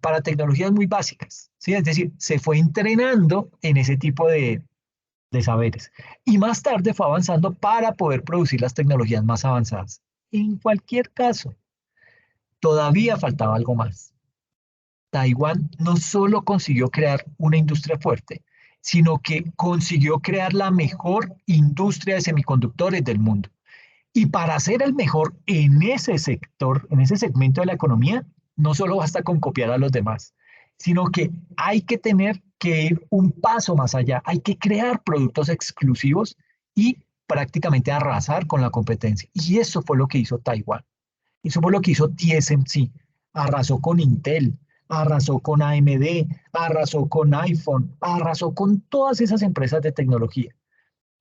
para tecnologías muy básicas, ¿sí? Es decir, se fue entrenando en ese tipo de saberes. Y más tarde fue avanzando para poder producir las tecnologías más avanzadas. En cualquier caso, todavía faltaba algo más. Taiwán no solo consiguió crear una industria fuerte, sino que consiguió crear la mejor industria de semiconductores del mundo. Y para ser el mejor en ese sector, en ese segmento de la economía, no solo basta con copiar a los demás, sino que hay que tener que ir un paso más allá, hay que crear productos exclusivos y prácticamente arrasar con la competencia. Y eso fue lo que hizo Taiwán. Eso fue lo que hizo TSMC. Arrasó con Intel, arrasó con AMD, arrasó con iPhone, arrasó con todas esas empresas de tecnología.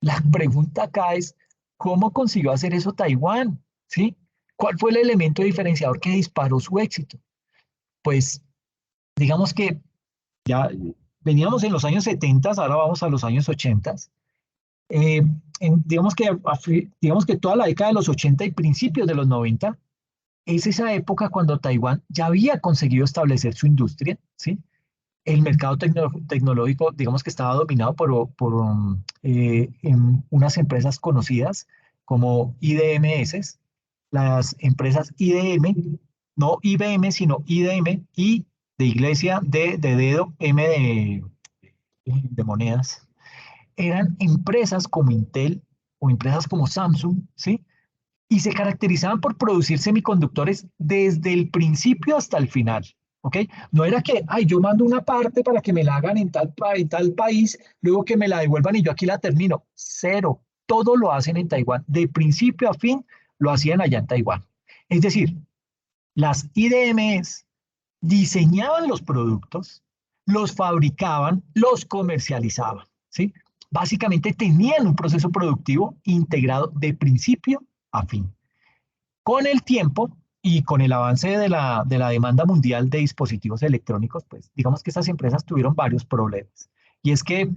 La pregunta acá es, ¿cómo consiguió hacer eso Taiwán? ¿Sí? ¿Cuál fue el elemento diferenciador que disparó su éxito? Pues digamos que ya veníamos en los años 70, ahora vamos a los años 80. Eh, digamos que toda la década de los 80 y principios de los 90 es esa época cuando Taiwán ya había conseguido establecer su industria, ¿sí? El mercado tecnológico, digamos que estaba dominado por unas empresas conocidas como IDMS, las empresas IDM, no IBM, sino IDM, I de iglesia, D de dedo, M de monedas. Eran empresas como Intel o empresas como Samsung, ¿sí? Y se caracterizaban por producir semiconductores desde el principio hasta el final. ¿Ok? No era que, ay, yo mando una parte para que me la hagan en tal país, luego que me la devuelvan y yo aquí la termino. Cero. Todo lo hacen en Taiwán. De principio a fin lo hacían allá en Taiwán. Es decir, las IDMs diseñaban los productos, los fabricaban, los comercializaban. ¿Sí? Básicamente tenían un proceso productivo integrado de principio a fin. Con el tiempo y con el avance de la demanda mundial de dispositivos electrónicos, pues digamos que estas empresas tuvieron varios problemas. Y es que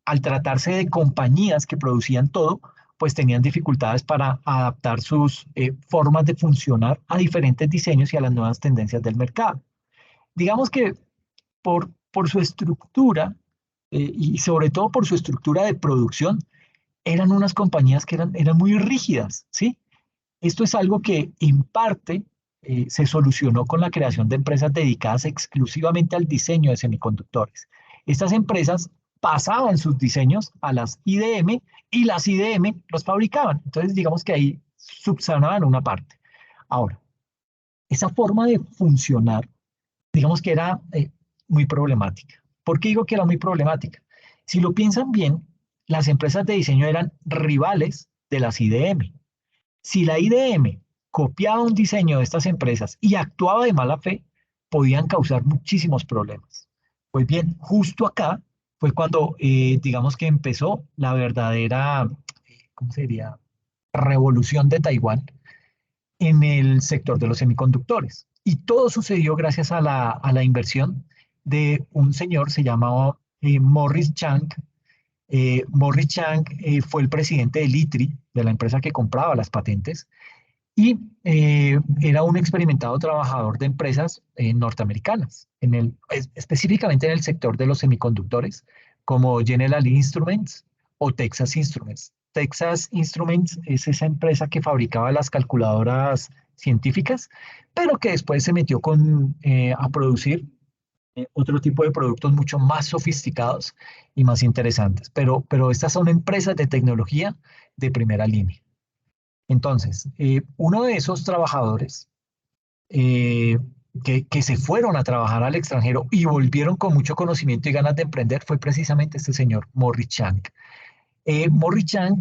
al tratarse de compañías que producían todo, pues tenían dificultades para adaptar sus formas de funcionar a diferentes diseños y a las nuevas tendencias del mercado. Digamos que por su estructura y sobre todo por su estructura de producción, eran unas compañías que eran muy rígidas, ¿sí? Esto es algo que en parte se solucionó con la creación de empresas dedicadas exclusivamente al diseño de semiconductores. Estas empresas pasaban sus diseños a las IDM y las IDM los fabricaban. Entonces, digamos que ahí subsanaban una parte. Ahora, esa forma de funcionar, digamos que era muy problemática. ¿Por qué digo que era muy problemática? Si lo piensan bien, las empresas de diseño eran rivales de las IDM. Si la IDM copiaba un diseño de estas empresas y actuaba de mala fe, podían causar muchísimos problemas. Pues bien, justo acá fue cuando, digamos que empezó la verdadera, ¿cómo sería? Revolución de Taiwán en el sector de los semiconductores. Y todo sucedió gracias a la inversión de un señor, se llamaba Morris Chang. Morris Chang fue el presidente del ITRI, de la empresa que compraba las patentes, y era un experimentado trabajador de empresas norteamericanas, específicamente en el sector de los semiconductores, como General Instruments o Texas Instruments. Texas Instruments es esa empresa que fabricaba las calculadoras científicas, pero que después se metió a producir otro tipo de productos mucho más sofisticados y más interesantes. Pero estas son empresas de tecnología de primera línea. Entonces, uno de esos trabajadores eh, que se fueron a trabajar al extranjero y volvieron con mucho conocimiento y ganas de emprender fue precisamente este señor, Morris Chang. Morris Chang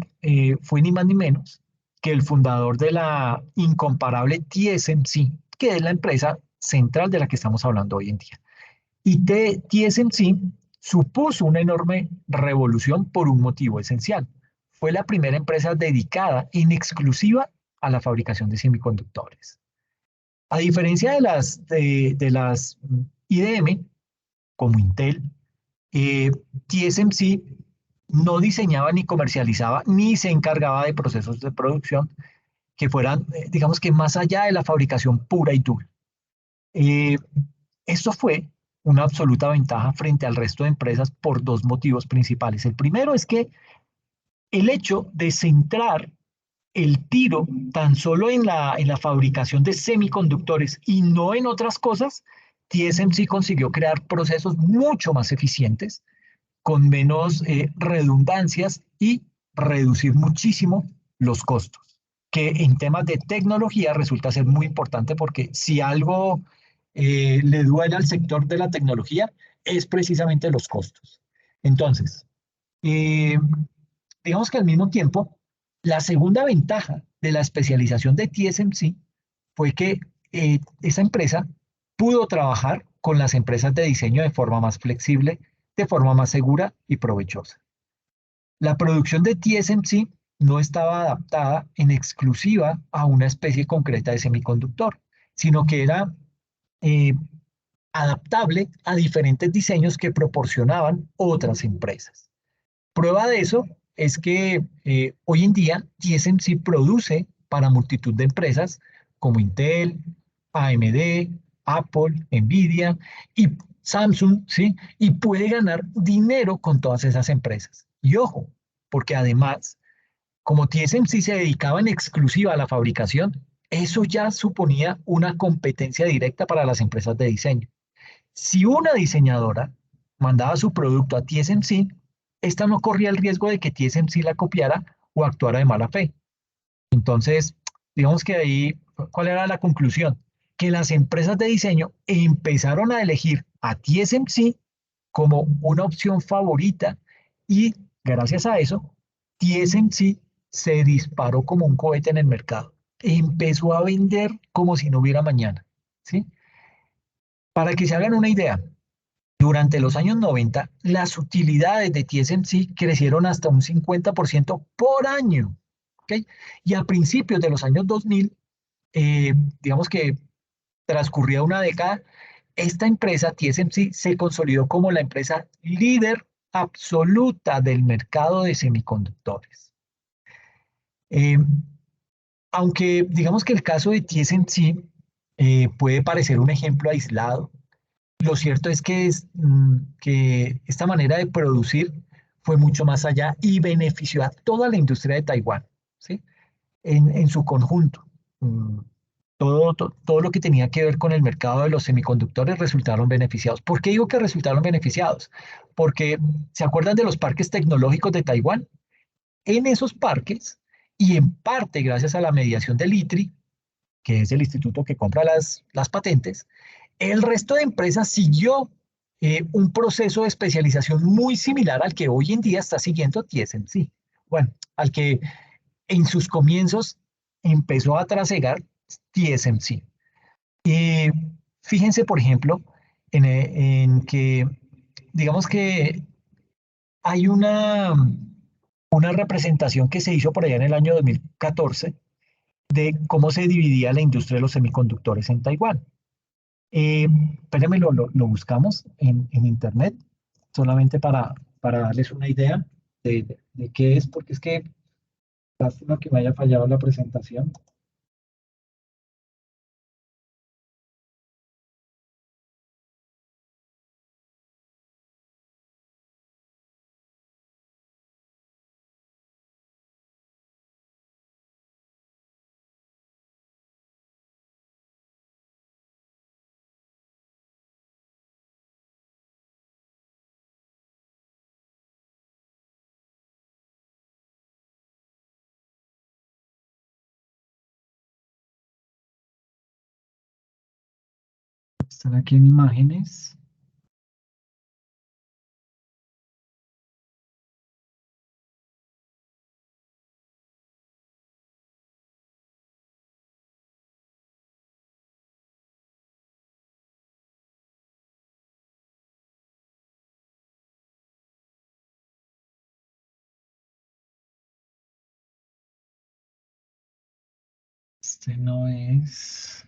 fue ni más ni menos que el fundador de la incomparable TSMC, que es la empresa central de la que estamos hablando hoy en día. Y TSMC supuso una enorme revolución por un motivo esencial. Fue la primera empresa dedicada en exclusiva a la fabricación de semiconductores. A diferencia de las IDM, como Intel, eh, TSMC no diseñaba ni comercializaba ni se encargaba de procesos de producción que fueran, digamos que más allá de la fabricación pura y dura. Eh, Esto fue una absoluta ventaja frente al resto de empresas por dos motivos principales. El primero es que el hecho de centrar el tiro tan solo en la fabricación de semiconductores y no en otras cosas, TSMC consiguió crear procesos mucho más eficientes, con menos redundancias y reducir muchísimo los costos, que en temas de tecnología resulta ser muy importante porque si algo le duele al sector de la tecnología es precisamente los costos. Entonces, eh, digamos que al mismo tiempo, la segunda ventaja de la especialización de TSMC fue que esa empresa pudo trabajar con las empresas de diseño de forma más flexible, de forma más segura y provechosa. La producción de TSMC no estaba adaptada en exclusiva a una especie concreta de semiconductor, sino que era eh, adaptable a diferentes diseños que proporcionaban otras empresas. Prueba de eso es que hoy en día TSMC produce para multitud de empresas como Intel, AMD, Apple, Nvidia y Samsung, ¿sí? Y puede ganar dinero con todas esas empresas. Y ojo, porque además, como TSMC se dedicaba en exclusiva a la fabricación, eso ya suponía una competencia directa para las empresas de diseño. Si una diseñadora mandaba su producto a TSMC, esta no corría el riesgo de que TSMC la copiara o actuara de mala fe. Entonces, digamos que ahí, ¿cuál era la conclusión? Que las empresas de diseño empezaron a elegir a TSMC como una opción favorita y gracias a eso, TSMC se disparó como un cohete en el mercado. Empezó a vender como si no hubiera mañana, ¿sí? Para que se hagan una idea, durante los años 90, las utilidades de TSMC crecieron hasta un 50% por año. ¿Ok? Y a principios de los años 2000, digamos que transcurría una década, esta empresa, TSMC, se consolidó como la empresa líder absoluta del mercado de semiconductores. Eh, Aunque digamos que el caso de TSMC puede parecer un ejemplo aislado, lo cierto es que, que esta manera de producir fue mucho más allá y benefició a toda la industria de Taiwán, ¿sí? En su conjunto. Mm, todo lo que tenía que ver con el mercado de los semiconductores resultaron beneficiados. ¿Por qué digo que resultaron beneficiados? Porque, ¿se acuerdan de los parques tecnológicos de Taiwán? En esos parques, y en parte gracias a la mediación del ITRI, que es el instituto que compra las patentes, el resto de empresas siguió un proceso de especialización muy similar al que hoy en día está siguiendo TSMC. Bueno, al que en sus comienzos empezó a trasegar TSMC. Eh, Fíjense, por ejemplo, en que, digamos que hay una representación que se hizo por allá en el año 2014 de cómo se dividía la industria de los semiconductores en Taiwán. Espérenme, lo buscamos en internet, solamente para darles una idea de qué es, porque es que lástima que me haya fallado la presentación. Están aquí en imágenes. Este no es.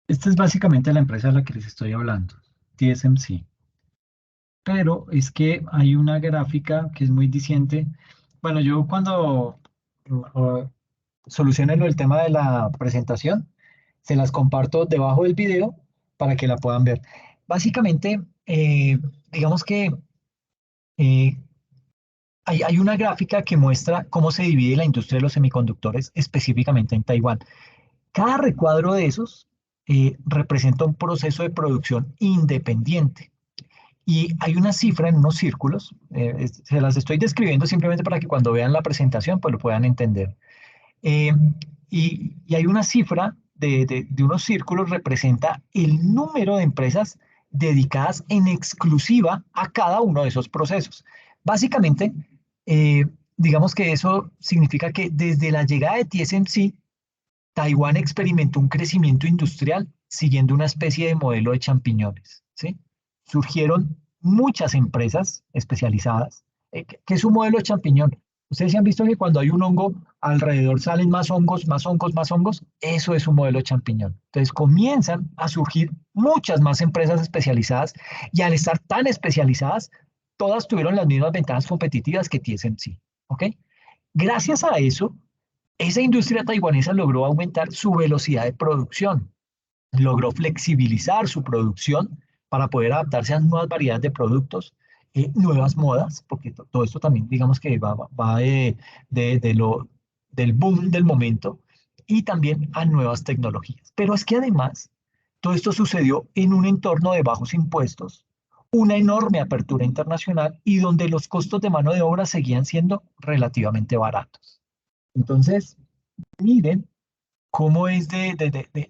Esta es básicamente la empresa de la que les estoy hablando, TSMC. Pero es que hay una gráfica que es muy diciente. Bueno, yo cuando solucione lo del tema de la presentación, se las comparto debajo del video para que la puedan ver. Básicamente, digamos que eh, hay una gráfica que muestra cómo se divide la industria de los semiconductores específicamente en Taiwán. Cada recuadro de esos representa un proceso de producción independiente. Y hay una cifra en unos círculos, se las estoy describiendo simplemente para que cuando vean la presentación pues lo puedan entender. Eh, y hay una cifra de unos círculos, representa el número de empresas dedicadas en exclusiva a cada uno de esos procesos. Básicamente, eh, digamos que eso significa que desde la llegada de TSMC, Taiwán experimentó un crecimiento industrial siguiendo una especie de modelo de champiñones, ¿sí? Surgieron muchas empresas especializadas. ¿Qué es un modelo de champiñón? Ustedes sí han visto que cuando hay un hongo, alrededor salen más hongos, más hongos, más hongos. Eso es un modelo de champiñón. Entonces comienzan a surgir muchas más empresas especializadas y al estar tan especializadas, todas tuvieron las mismas ventajas competitivas que TSMC. ¿Ok? Gracias a eso, esa industria taiwanesa logró aumentar su velocidad de producción, logró flexibilizar su producción para poder adaptarse a nuevas variedades de productos, nuevas modas, porque todo esto también digamos que va de del boom del momento y también a nuevas tecnologías. Pero es que además todo esto sucedió en un entorno de bajos impuestos, una enorme apertura internacional y donde los costos de mano de obra seguían siendo relativamente baratos. Entonces, miren cómo es de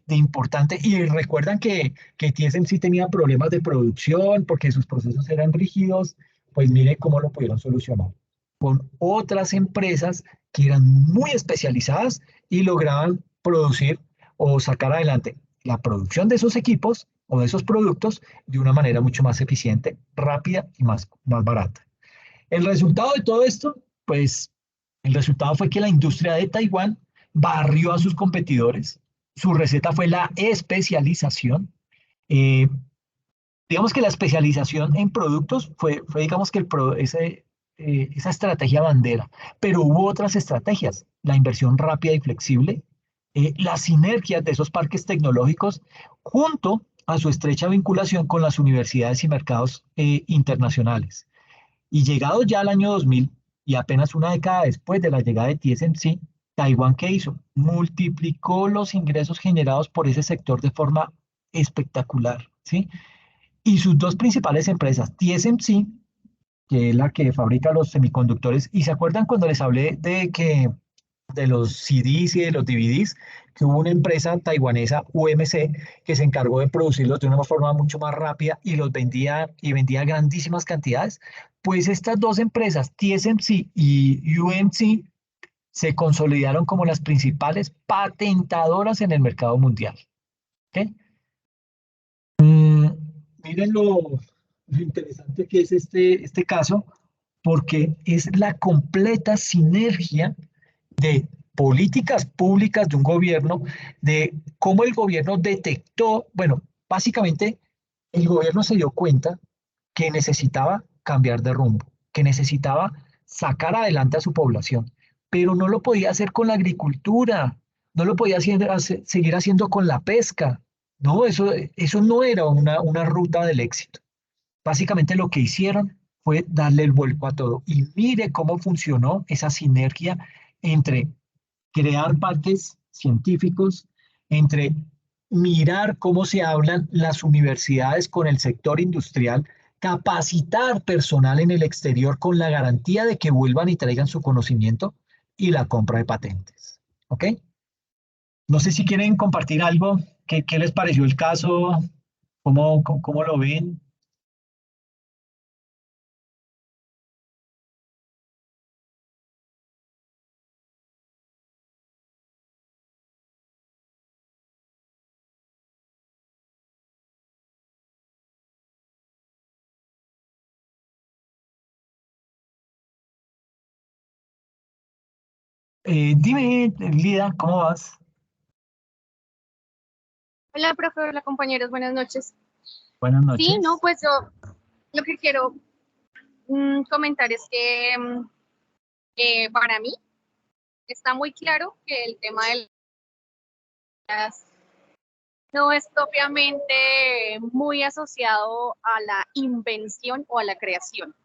importante. Y recuerdan que TSMC tenía problemas de producción porque sus procesos eran rígidos, pues miren cómo lo pudieron solucionar. Con otras empresas que eran muy especializadas y lograban producir o sacar adelante la producción de esos equipos o de esos productos de una manera mucho más eficiente, rápida y más barata. El resultado de todo esto, pues el resultado fue que la industria de Taiwán barrió a sus competidores. Su receta fue la especialización. Eh, digamos que la especialización en productos fue digamos que esa estrategia bandera, pero hubo otras estrategias, la inversión rápida y flexible, las sinergias de esos parques tecnológicos, junto a su estrecha vinculación con las universidades y mercados internacionales. Y llegado ya al año 2000 y apenas una década después de la llegada de TSMC, Taiwán, ¿qué hizo? Multiplicó los ingresos generados por ese sector de forma espectacular, ¿sí? Y sus dos principales empresas, TSMC, que es la que fabrica los semiconductores, y se acuerdan cuando les hablé de los CDs y de los DVDs, que hubo una empresa taiwanesa, UMC, que se encargó de producirlos de una forma mucho más rápida y los vendía y vendía grandísimas cantidades. Pues estas dos empresas, TSMC y UMC, se consolidaron como las principales patentadoras en el mercado mundial. ¿Ok? Miren lo interesante que es este caso, porque es la completa sinergia de políticas públicas de un gobierno, de cómo el gobierno detectó, bueno, básicamente el gobierno se dio cuenta que necesitaba cambiar de rumbo, que necesitaba sacar adelante a su población, pero no lo podía hacer con la agricultura, no lo podía seguir haciendo con la pesca, no, eso no era una ruta del éxito. Básicamente lo que hicieron fue darle el vuelco a todo. Y mire cómo funcionó esa sinergia entre crear parques científicos, entre mirar cómo se hablan las universidades con el sector industrial, capacitar personal en el exterior con la garantía de que vuelvan y traigan su conocimiento y la compra de patentes. ¿Ok? No sé si quieren compartir algo. ¿Qué les pareció el caso? ¿Cómo lo ven? Dime, Lida, ¿cómo vas? Hola, profe, hola compañeros, buenas noches. Buenas Sí, no, noches. pues yo lo que quiero comentar es que para mí está muy claro que el tema de las no es propiamente muy asociado a la invención o a la creación.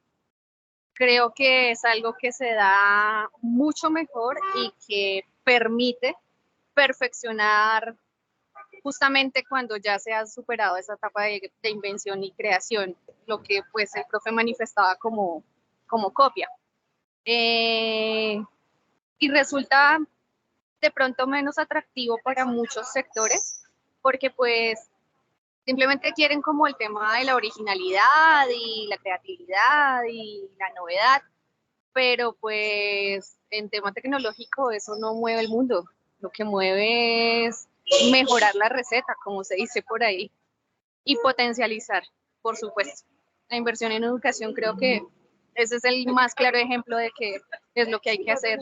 Creo que es algo que se da mucho mejor y que permite perfeccionar justamente cuando ya se ha superado esa etapa de invención y creación, lo que pues el profe manifestaba como copia. Eh, y resulta de pronto menos atractivo para muchos sectores, porque pues simplemente quieren como el tema de la originalidad y la creatividad y la novedad, pero pues en tema tecnológico eso no mueve el mundo, lo que mueve es mejorar la receta, como se dice por ahí, y potencializar, por supuesto. La inversión en educación creo que ese es el más claro ejemplo de que es lo que hay que hacer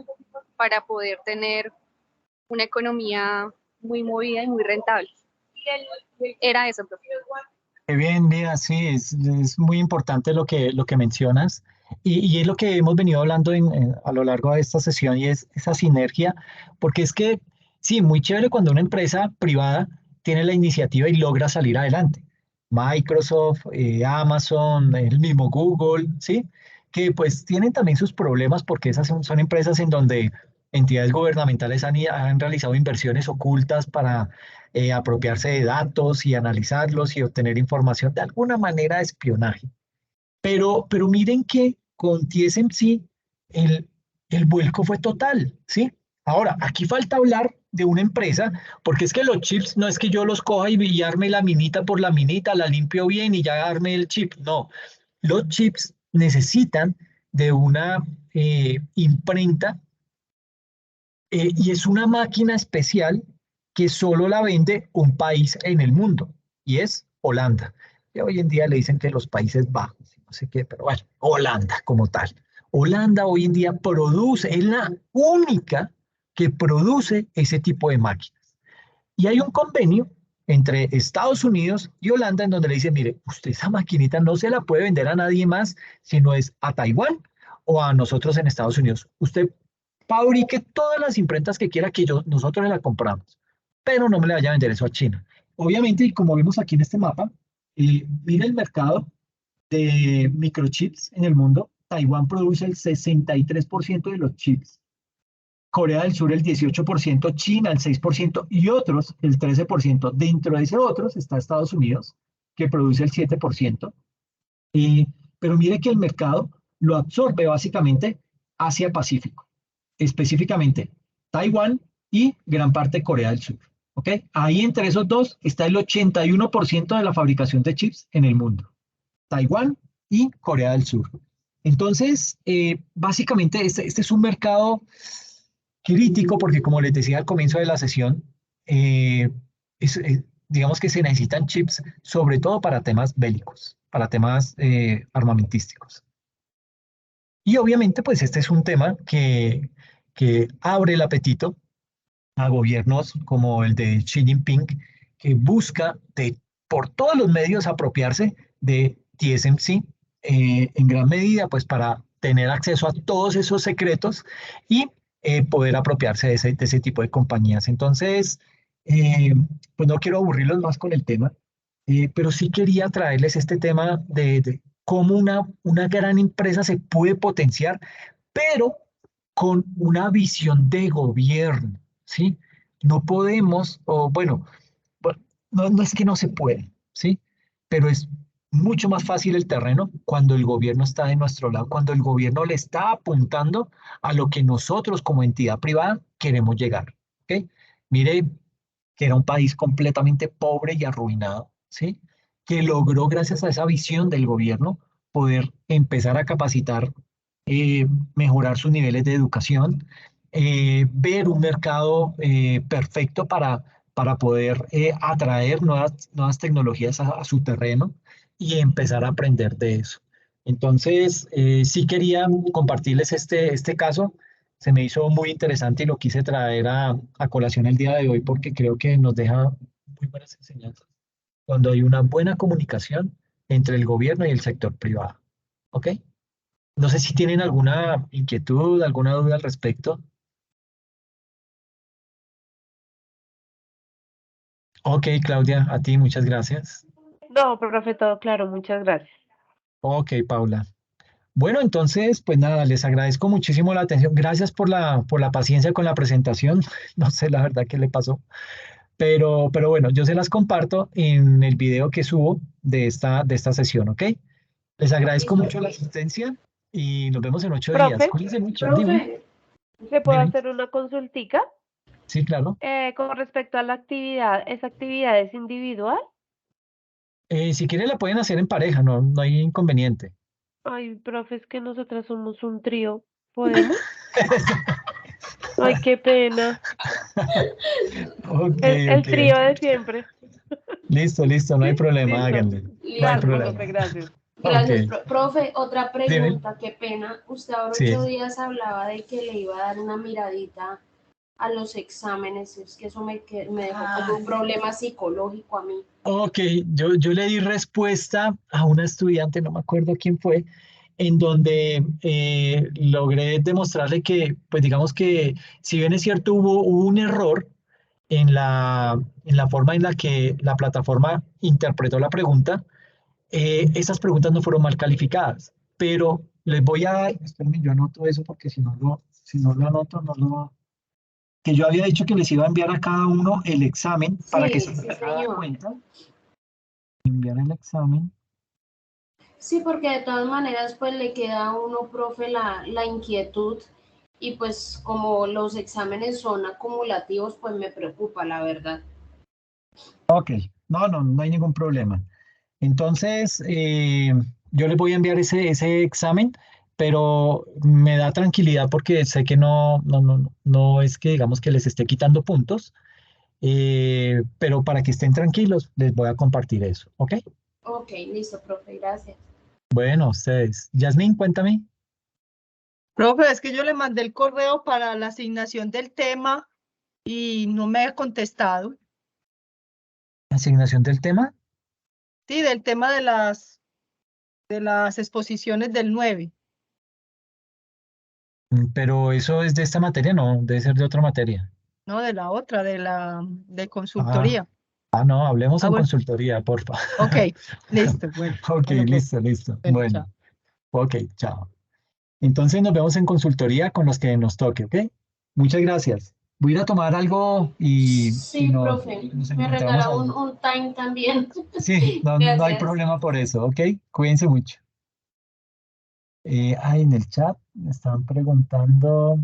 para poder tener una economía muy movida y muy rentable. Era eso, profe. Qué bien, Lida, sí, es muy importante lo que mencionas y es lo que hemos venido hablando a lo largo de esta sesión y es esa sinergia, porque es que, sí, muy chévere cuando una empresa privada tiene la iniciativa y logra salir adelante. Microsoft, Amazon, el mismo Google, ¿sí? Que pues tienen también sus problemas porque esas son empresas en donde entidades gubernamentales han realizado inversiones ocultas para apropiarse de datos y analizarlos y obtener información de alguna manera de espionaje. Pero miren que con TSMC el, el vuelco fue total, ¿sí? Ahora, aquí falta hablar de una empresa, porque es que los chips no es que yo los coja y arme la minita por la minita, la limpio bien y ya arme el chip. No, los chips necesitan de una imprenta y es una máquina especial que solo la vende un país en el mundo, y es Holanda. Y hoy en día le dicen que los Países Bajos, no sé qué, pero bueno, Holanda como tal. Holanda hoy en día produce, es la única que produce ese tipo de máquinas. Y hay un convenio entre Estados Unidos y Holanda en donde le dicen, mire, usted esa maquinita no se la puede vender a nadie más, sino es a Taiwán o a nosotros en Estados Unidos. Usted fabrique todas las imprentas que quiera que nosotros le la compramos, pero no me le vaya a vender eso a China. Obviamente, y como vemos aquí en este mapa, mira el mercado de microchips en el mundo. Taiwán produce el 63% de los chips, Corea del Sur el 18%, China el 6% y otros el 13%. Dentro de ese otros está Estados Unidos, que produce el 7%. Eh, pero mire que el mercado lo absorbe básicamente Asia-Pacífico, específicamente Taiwán y gran parte de Corea del Sur. ¿Ok? Ahí entre esos dos está el 81% de la fabricación de chips en el mundo. Taiwán y Corea del Sur. Entonces, básicamente este es un mercado crítico porque como les decía al comienzo de la sesión, eh, digamos que se necesitan chips sobre todo para temas bélicos, para temas armamentísticos. Y obviamente pues este es un tema que abre el apetito a gobiernos como el de Xi Jinping, que busca por todos los medios apropiarse de TSMC en gran medida, pues para tener acceso a todos esos secretos y poder apropiarse de ese tipo de compañías. Entonces, eh, pues no quiero aburrirlos más con el tema, pero sí quería traerles este tema de cómo una gran empresa se puede potenciar, pero con una visión de gobierno, ¿sí? No podemos, o bueno, no es que no se puede, ¿sí? Pero es mucho más fácil el terreno cuando el gobierno está de nuestro lado, cuando el gobierno le está apuntando a lo que nosotros como entidad privada queremos llegar, ¿ok? Mire que era un país completamente pobre y arruinado, ¿sí? Que logró, gracias a esa visión del gobierno, poder empezar a capacitar, mejorar sus niveles de educación, ver un mercado perfecto para poder atraer nuevas tecnologías a su terreno y empezar a aprender de eso. Entonces, sí quería compartirles este caso. se me hizo muy interesante y lo quise traer a colación el día de hoy porque creo que nos deja muy buenas enseñanzas cuando hay una buena comunicación entre el gobierno y el sector privado. ¿Ok? No sé si tienen alguna inquietud, alguna duda al respecto. Ok, Claudia, a ti muchas gracias. No, profe, todo claro, muchas gracias. Ok, Paula. Bueno, entonces, pues nada, les agradezco muchísimo la atención. Gracias por la paciencia con la presentación. No sé la verdad qué le pasó, pero bueno, yo se las comparto en el video que subo de esta sesión, ¿ok? Les agradezco Listo. mucho la asistencia y nos vemos en 8 días. Profe, Cuídense mucho. Dime, ¿se puede dime. hacer una consultica? Sí, claro. Con respecto a la actividad, ¿esa actividad es individual? Si quieren la pueden hacer en pareja, no, no hay inconveniente. Ay, profe, es que nosotras somos un trío. ¿Podemos? Ay, qué pena. Ok, El ok. trío de siempre. Listo, listo, no hay problema, Listo. háganle. No hay Gracias, problema. profe, gracias. Ok, Gracias, profe. Otra dime. pregunta, qué pena. Usted ahora Sí. 8 días hablaba de que le iba a dar una miradita a los exámenes. Es que eso me dejó como un problema psicológico a mí. Ok, yo le di respuesta a una estudiante, no me acuerdo quién fue, en donde logré demostrarle que, pues digamos que si bien es cierto, hubo un error en la forma en la que la plataforma interpretó la pregunta, esas preguntas no fueron mal calificadas, pero les voy a dar, espérenme, yo anoto eso porque si no lo anoto, no lo... Que yo había dicho que les iba a enviar a cada uno el examen para que Sí, se sí, puedan dar señor. cuenta, enviar el examen. Sí, porque de todas maneras, pues le queda a uno, profe, la inquietud. Y pues como los exámenes son acumulativos, pues me preocupa, la verdad. Ok, no hay ningún problema. Entonces, yo les voy a enviar ese examen, pero me da tranquilidad porque sé que no es que digamos que les esté quitando puntos, pero para que estén tranquilos, les voy a compartir eso, ¿ok? Ok, listo, profe, gracias. Bueno, ustedes. Yasmín, cuéntame. Profe, es que yo le mandé el correo para la asignación del tema y no me ha contestado. Asignación del tema, Sí, del tema de las exposiciones del 9. pero eso es de esta materia, no, debe ser de otra materia. No, de la otra, de Ah, consultoría. no, hablemos Ah, en bueno, consultoría, porfa. ok, listo, bueno, Ok, bueno, profe, listo, listo. bueno, Bueno, chao. ok, chao. Entonces nos vemos en consultoría con los que nos toque, ¿ok? Muchas gracias. Voy a ir a tomar algo y Sí, profe, nos me encontramos regala ahí. un time también. Sí, no hay Gracias. problema por eso, ¿ok? Cuídense mucho. En el chat me están preguntando,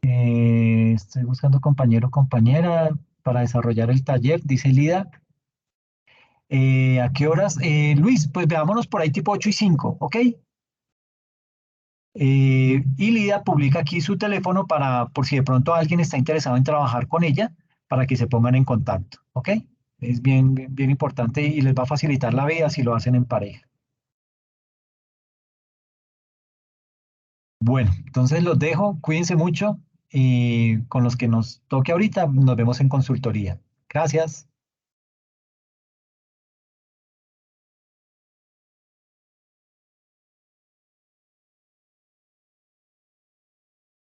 estoy buscando compañero o compañera para desarrollar el taller, dice Lida. ¿A qué horas? Luis, pues veámonos por ahí tipo 8:05, ¿ok? Y Lida publica aquí su teléfono para, por si de pronto alguien está interesado en trabajar con ella, para que se pongan en contacto, ¿ok? Es bien importante y les va a facilitar la vida si lo hacen en pareja. Bueno, entonces los dejo, cuídense mucho y con los que nos toque ahorita nos vemos en consultoría. Gracias.